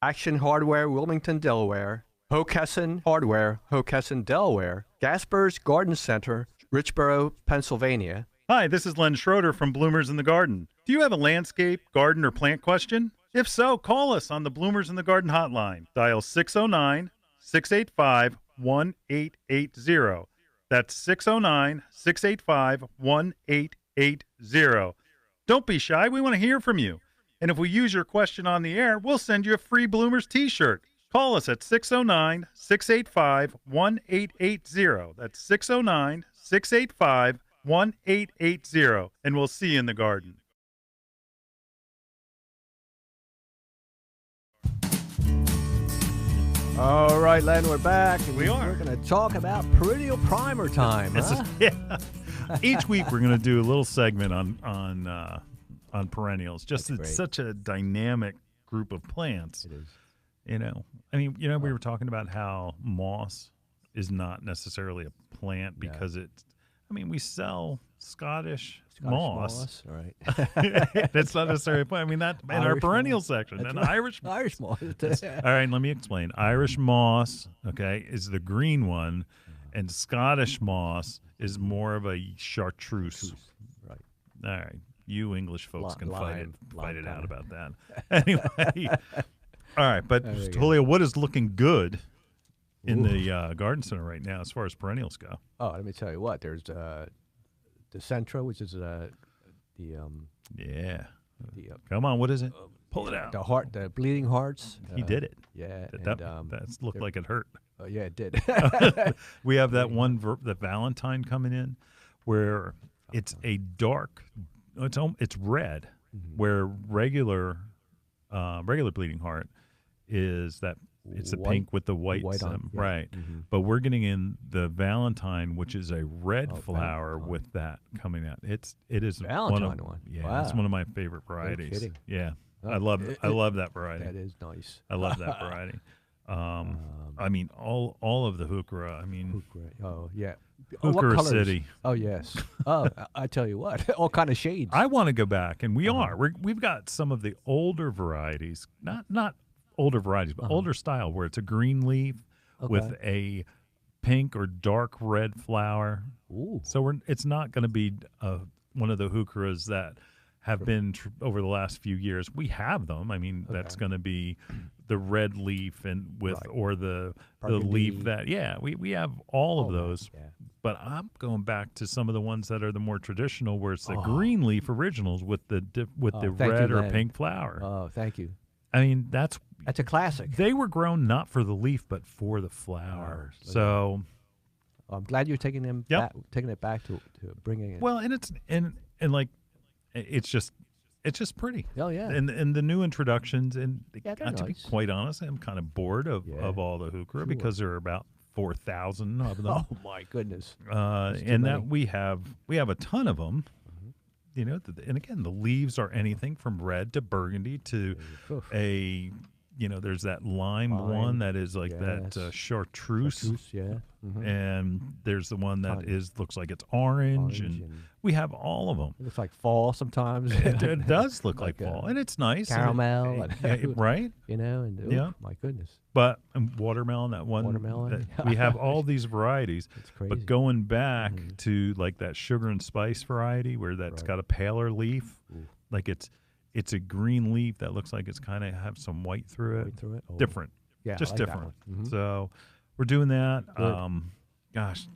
Action Hardware, Wilmington, Delaware; Hockessin Hardware, Hockessin, Delaware; Gasper's Garden Center, Richboro, Pennsylvania. Hi, this is Len Schroeder from Bloomers in the Garden. Do you have a landscape, garden, or plant question? If so, call us on the Bloomers in the Garden hotline. Dial 609-685-1880. That's 609-685-1880. Don't be shy. We want to hear from you. And if we use your question on the air, we'll send you a free Bloomers t-shirt. Call us at 609-685-1880. That's 609-685-1880. And we'll see you in the garden. All right, Len, we're back. And We are. We're going to talk about perennial primer time. Huh? Each week we're going to do a little segment on perennials. Just That's it's great. such a dynamic group of plants. It is. You know, I mean, we were talking about how moss is not necessarily a plant because it's. I mean, we sell Scottish moss. All right. That's not necessarily a plant. I mean, that in our Irish perennial moss. section. That's And right. Irish. Irish moss. All right, let me explain. Irish moss, okay, is the green one, and Scottish moss is more of a chartreuse. Right. All right, you English folks can fight it lime out kinda. about that. Anyway, all right, but There we go. Julio, what is looking good in Ooh. the garden center right now as far as perennials go? Oh, let me tell you what. There's the Centra, which is the Yeah, the come on, what is it? Pull it out. the bleeding hearts. He did it. Yeah. That looked like it hurt. Yeah, it did. We have that one, the Valentine coming in, where it's a dark, it's red, where regular bleeding heart is that it's the White- pink with the white, white on, stem, yeah. right? Mhm. But we're getting in the Valentine, which is a red Oh, flower Valentine. with that coming out. It is Valentine one. Yeah, it's Wow. one of my favorite varieties. kidding. Yeah, Oh, I love it- that variety. That is nice. I love that variety. I mean, all of the heuchera. I mean, Oh, yeah. Oh, what Heuchera colors? City. Oh, yes. Oh, I tell you what, all kind of shades. I want to go back, and we Uh-huh. are. We've got some of the older varieties, not older varieties, but older style, where it's a green leaf with a pink or dark red flower. Ooh. So it's not going to be one of the heucheras that have been over the last few years. We have them. I mean, that's going to be the red leaf and with Right. or the Burgundy. leaf that we have all of Oh, those. yeah. But I'm going back to some of the ones that are the more traditional, where it's the Oh. green leaf originals with the Oh, thank red you, or Len. pink flower. Oh, thank you. I mean, that's That's a classic. they were grown not for the leaf but for the flower. Look at So I'm glad you're taking them Yep. back, taking it back to bringing it. well, and it's and like it's just pretty. Oh, yeah. And the new introductions, and Yeah, they're to be nice. quite honest, I'm kind of bored of Yeah. all the heuchera Sure. because there are about 4,000 of them. Oh, my goodness. And too that many. we have a ton of them. Mm-hmm. You know, and again, the leaves are anything from red to burgundy to Oof. there's that lime Lime, one that is like that yes. chartreuse. Chartreuse, yeah. Mhm. And there's the one that Ton. looks like it's orange, Orange and and- we have all of them. It looks like fall sometimes. It does look like Like, fall, and it's nice. and caramel right? You know, and oh, Yeah. my goodness. But watermelon, that one. Watermelon. We have all these varieties. It's crazy. But going back to like that sugar and spice variety, where that's Right. got a paler leaf, Ooh. like it's a green leaf that looks like it's kind of have some white through it. Right through it. Oh. Different, Yeah, I just like that different. one. Mhm. So we're doing that. Good. Gosh,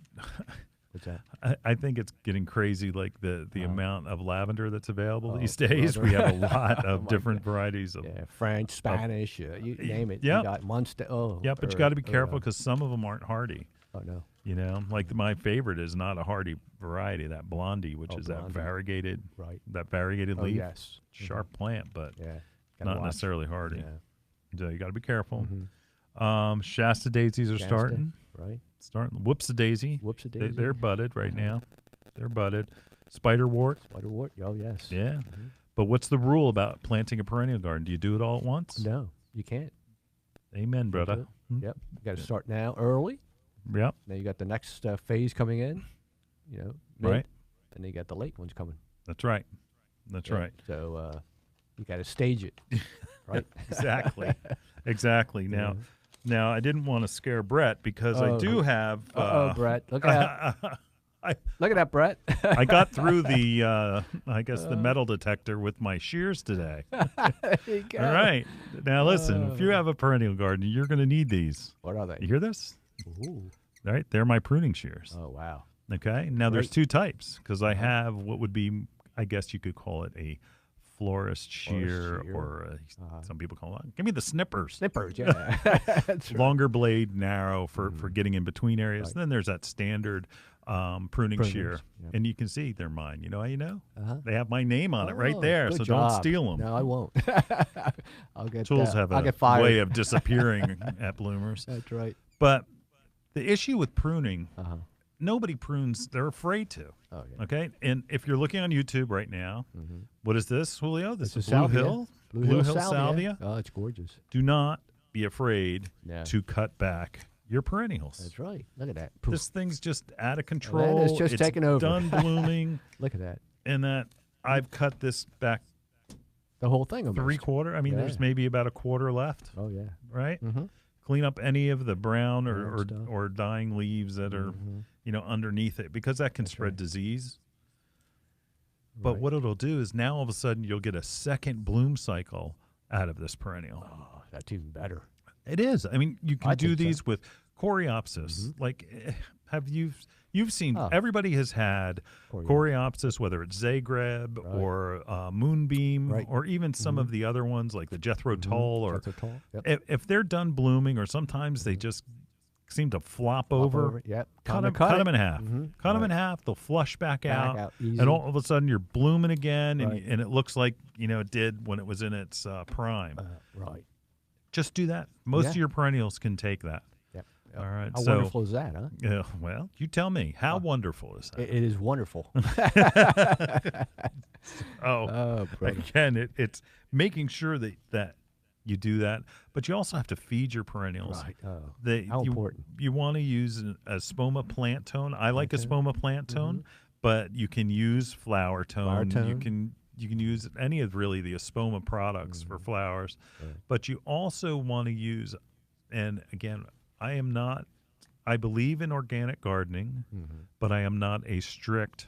What's that? I think it's getting crazy, like the amount of lavender that's available Oh, these days. We have a lot Oh of my different varieties of. Yeah, French, Spanish, you name it. Yep. You got Munster. Oh, Yeah, but you got to be careful because some of them aren't hardy. Oh no. You know, like my favorite is not a hardy variety, that blondie, which Oh, is that blondie. variegated, Right. leaf. Yes. Sharp plant, but Yeah. Gotta not watch. necessarily hardy. Yeah. So you got to be careful. Mhm. Shasta daisies are Shasta, starting. Right. Whoops a daisy. Whoops-a-daisy. They're budded right now. They're budded. Spiderwort. Spiderwort. Oh yes. Yeah. But what's the rule about planting a perennial garden? Do you do it all at once? No, you can't. Amen, Can't brother. do it. Yep. You got to start now early. Yep. Then you got the next phase coming in. You know. Mid, Right. And then you got the late ones coming. That's right. That's Yeah. right. So you got to stage it. Right. Exactly. Exactly. Now I didn't want to scare Brett because I Oh. do have. Oh, Brett, look out. Look at that, Brett. I got through the, I guess, the metal detector with my shears today. There you go. All right. Now, listen, if you have a perennial garden, you're going to need these. What are they? You hear this? Ooh. All right. They're my pruning shears. Oh, wow. Okay. Now, there's Great. two types because I have what would be, I guess you could call it a florist shear, shear. or some people call it, give me the snippers. Snippers, yeah. That's right. Longer blade, narrow for getting in between areas. Right. Then there's that standard pruning shear. Yep. And you can see they're mine. You know how you know? Uh-huh. They have my name on it right Oh, there, good so job. don't steal them. No, I won't. I'll get Tools have I'll a get fired. way of disappearing at bloomers. That's right. But the issue with pruning, Uh-huh. nobody prunes. They're afraid to. Oh, yeah. Okay? And if you're looking on YouTube right now, what is this, Julio? This It's is a Blue salvia. Hill? Blue Hill salvia. Oh, it's gorgeous. Do not be afraid Yeah. to cut back your perennials. That's right. Look at that. This thing's just out of control. is just it's taking over. done blooming. Look at that. And that I've cut this back The whole thing almost. 3/4. I mean, there's Yeah. maybe about a quarter left, Oh, yeah. right? Mm-hmm. Clean up any of the brown Brown or, stuff. or dying leaves that are, underneath it, because that can spread right. disease. But Right. what it'll do is now all of a sudden you'll get a second bloom cycle out of this perennial. Oh, that's even better. It is. I mean, you can I do think so. these with coreopsis. Like, have you've seen? Oh. Everybody has had Coreopsis. coreopsis, whether it's Zagreb Right. or Moonbeam, Right. or even some of the other ones like the Jethro Tull. Or That's a tall. Yep. if they're done blooming, or sometimes they just seem to flop Flop over. Yep. Cut Time to them it. in half. Mhm. Cut them in Right. half. They'll flush back out, Easy. and all of a sudden you're blooming again, and, Right. and it looks like it did when it was in its prime. Right. Just do that. Most Yeah. of your perennials can take that. Yep. All right. How so, wonderful is that, huh? yeah, well, you tell me. How wonderful is that? It is wonderful. Oh, brother. again, it's making sure that you do that, but you also have to feed your perennials. Right. Oh, How important. You want to use a spoma plant tone. I like a Okay. spoma plant tone, but you can use flower tone. Flower You tone. can use any of really the spoma products for flowers, Right. but you also want to use. And again, I believe in organic gardening, but I am not a strict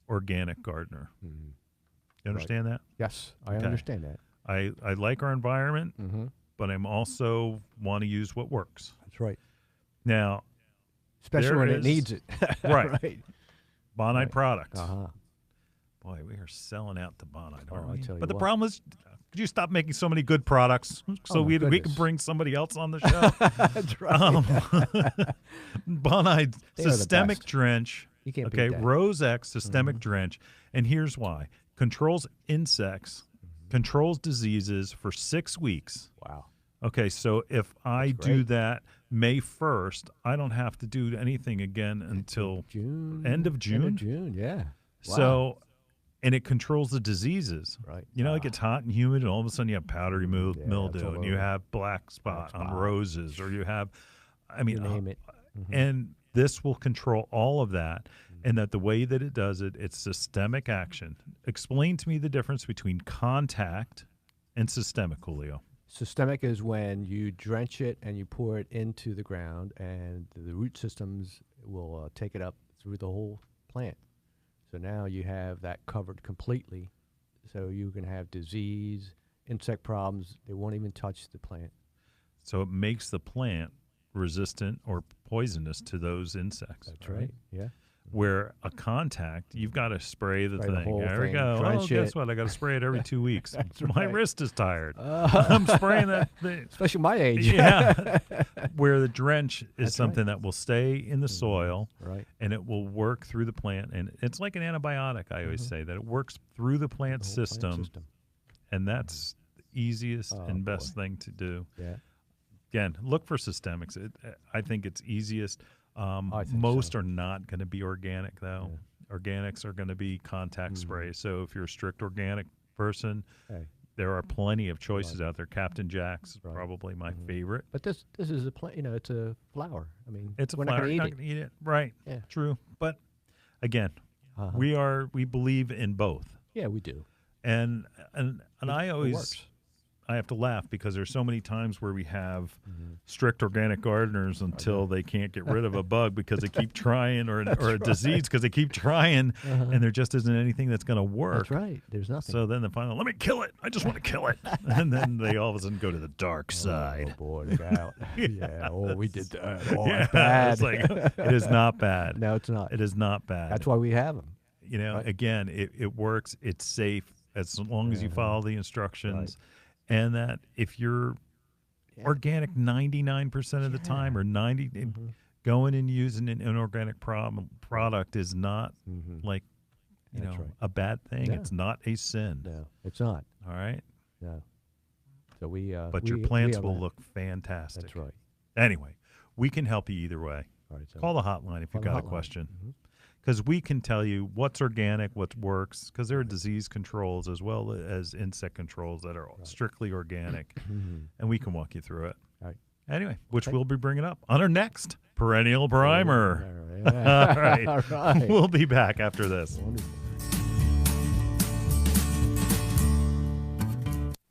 organic gardener. You understand that? Yes, I Okay. understand that. I like our environment, Mm-hmm. but I'm also want to use what works. That's right. Now, Especially There when is- it needs it. Right. right. Bonide Right. products. Uh-huh. Boy, we are selling out to Bonide, Oh, aren't I we? tell you But the what. problem is, could you stop making so many good products so Oh, my we can goodness. bring somebody else on the show? That's right. Bonide They are the Systemic best. Drench. You can't beat Okay, that. Mm-hmm. Rose X Systemic Drench. And here's why. Controls insects, Mm-hmm. controls diseases for 6 weeks. Wow. Okay, so if I That's do great. that May 1st, I don't have to do anything again until June. end of June. End of June, yeah. Wow. So, and it controls the diseases. Right. It gets hot and humid, and all of a sudden you have powdery Yeah, it's mildew, all and you over. have black spot on spot. roses, or you have, You name it. and this will control all of that. Mm-hmm. And that the way that it does it, it's systemic action. Explain to me the difference between contact and systemic, Julio. Systemic is when you drench it and you pour it into the ground, and the root systems will take it up through the whole plant. So now you have that covered completely. So you can have disease, insect problems. They won't even touch the plant. So it makes the plant resistant or poisonous to those insects. That's right. Yeah. Where a contact, you've got to spray the Spray the thing. whole There we thing, go. Oh, drench guess it. what? I got to spray it every 2 weeks. My right. wrist is tired. I'm spraying that thing. Especially my age. Yeah. Where the drench is That's something that will stay in the soil, Right. and it will work through the plant. And it's like an antibiotic, I always say, that it works through the plant The whole plant system, and that's the easiest Oh, and best thing to do. Yeah. Again, look for systemics. I think it's easiest. I think Most so. are not going to be organic, though. Organics are going to be contact spray. So if you're a strict organic person, Hey. there are plenty of choices out there. Captain Jack's is Right. probably my favorite. But this is a plant. It's a flower. I mean, It's a we're flower. not You're going not to going to eat it. Right. Yeah. True. But again, Uh-huh. we believe in both. Yeah, we do. And I It always works. I have to laugh because there's so many times where we have strict organic gardeners until they can't get rid of a bug because they keep trying, or a disease because they keep trying, and there just isn't anything that's going to work. That's right. There's nothing. So then they finally, let me kill it. I just want to kill it. And then they all of a sudden go to the dark Oh, side. boy. Look out. Yeah. Oh, we did that. Oh, Yeah, it's bad. it's like, it is not bad. No, it's not. It is not bad. That's why we have them. You know, Right. again, it works. It's safe as long as you follow the instructions. And that if you're organic 99% of the time, or 90, going and using an inorganic product is not like, you That's know, right. a bad thing. No. It's not a sin. No, it's not. All right. No. So we. But we- your we plants have will that. look fantastic. That's right. Anyway, we can help you either way. All right. So Call the hotline if Call you've the got a hotline. question. Because we can tell you what's organic, what works, because there are disease controls as well as insect controls that are strictly organic, and we can walk you through it. Right. Anyway, which we'll be bringing up on our next Perennial Primer. All right. All right. All right. We'll be back after this. Wonderful.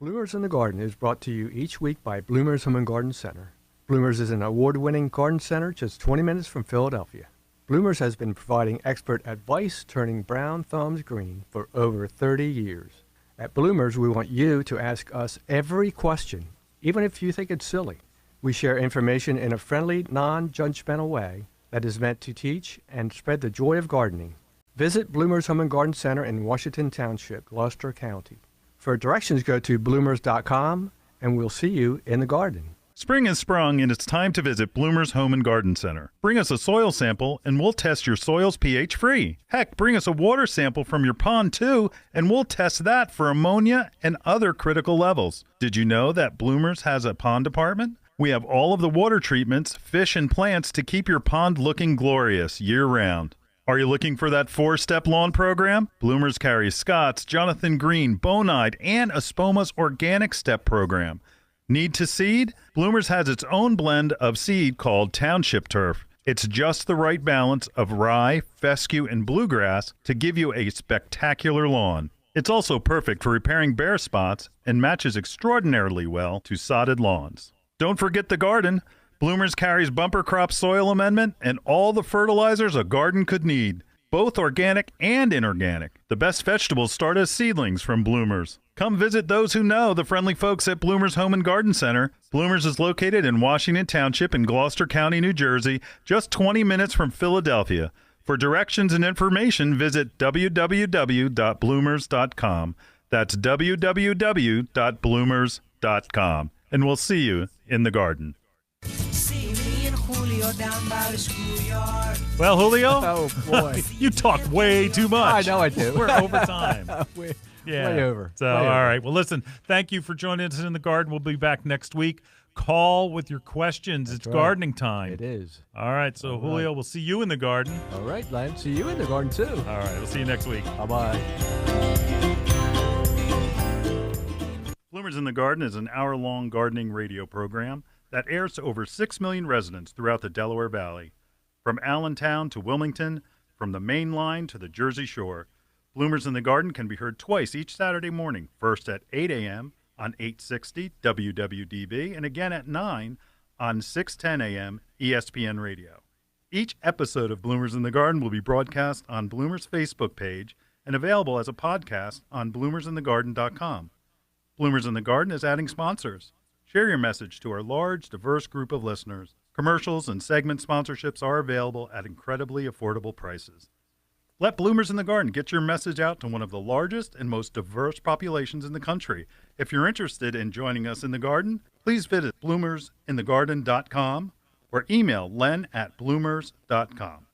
Bloomers in the Garden is brought to you each week by Bloomers Home and Garden Center. Bloomers is an award-winning garden center just 20 minutes from Philadelphia. Bloomers has been providing expert advice turning brown thumbs green for over 30 years. At Bloomers, we want you to ask us every question, even if you think it's silly. We share information in a friendly, non-judgmental way that is meant to teach and spread the joy of gardening. Visit Bloomers Home and Garden Center in Washington Township, Gloucester County. For directions, go to bloomers.com, and we'll see you in the garden. Spring has sprung, and it's time to visit Bloomer's Home and Garden Center. Bring us a soil sample, and we'll test your soil's pH free. Heck, bring us a water sample from your pond, too, and we'll test that for ammonia and other critical levels. Did you know that Bloomers has a pond department? We have all of the water treatments, fish, and plants to keep your pond looking glorious year-round. Are you looking for that 4-step lawn program? Bloomers carries Scott's, Jonathan Green, Bonide, and Espoma's Organic Step program. Need to seed? Bloomers has its own blend of seed called Township Turf. It's just the right balance of rye, fescue, and bluegrass to give you a spectacular lawn. It's also perfect for repairing bare spots and matches extraordinarily well to sodded lawns. Don't forget the garden. Bloomers carries bumper crop soil amendment and all the fertilizers a garden could need, both organic and inorganic. The best vegetables start as seedlings from Bloomers. Come visit those who know the friendly folks at Bloomers Home and Garden Center. Bloomers is located in Washington Township in Gloucester County, New Jersey, just 20 minutes from Philadelphia. For directions and information, visit www.bloomers.com. That's www.bloomers.com. And we'll see you in the garden. See me and Julio down by the schoolyard. Well, Julio, Oh, boy. you talk way too much. I know I do. We're over time. way, Yeah. way over. So, Way all over. right. Well, listen, thank you for joining us in the garden. We'll be back next week. Call with your questions. It's right. gardening time. It is. All right. So, Julio, we'll see you in the garden. All right, Len. See you in the garden, too. All right. We'll see you next week. Bye-bye. Bloomers in the Garden is an hour-long gardening radio program that airs to over 6 million residents throughout the Delaware Valley. From Allentown to Wilmington, from the Main Line to the Jersey Shore, Bloomers in the Garden can be heard twice each Saturday morning, first at 8 a.m. on 860 WWDB and again at 9 on 610 a.m. ESPN Radio. Each episode of Bloomers in the Garden will be broadcast on Bloomers' Facebook page and available as a podcast on bloomersinthegarden.com. Bloomers in the Garden is adding sponsors. Share your message to our large, diverse group of listeners. Commercials and segment sponsorships are available at incredibly affordable prices. Let Bloomers in the Garden get your message out to one of the largest and most diverse populations in the country. If you're interested in joining us in the garden, please visit bloomersinthegarden.com or email len@bloomers.com.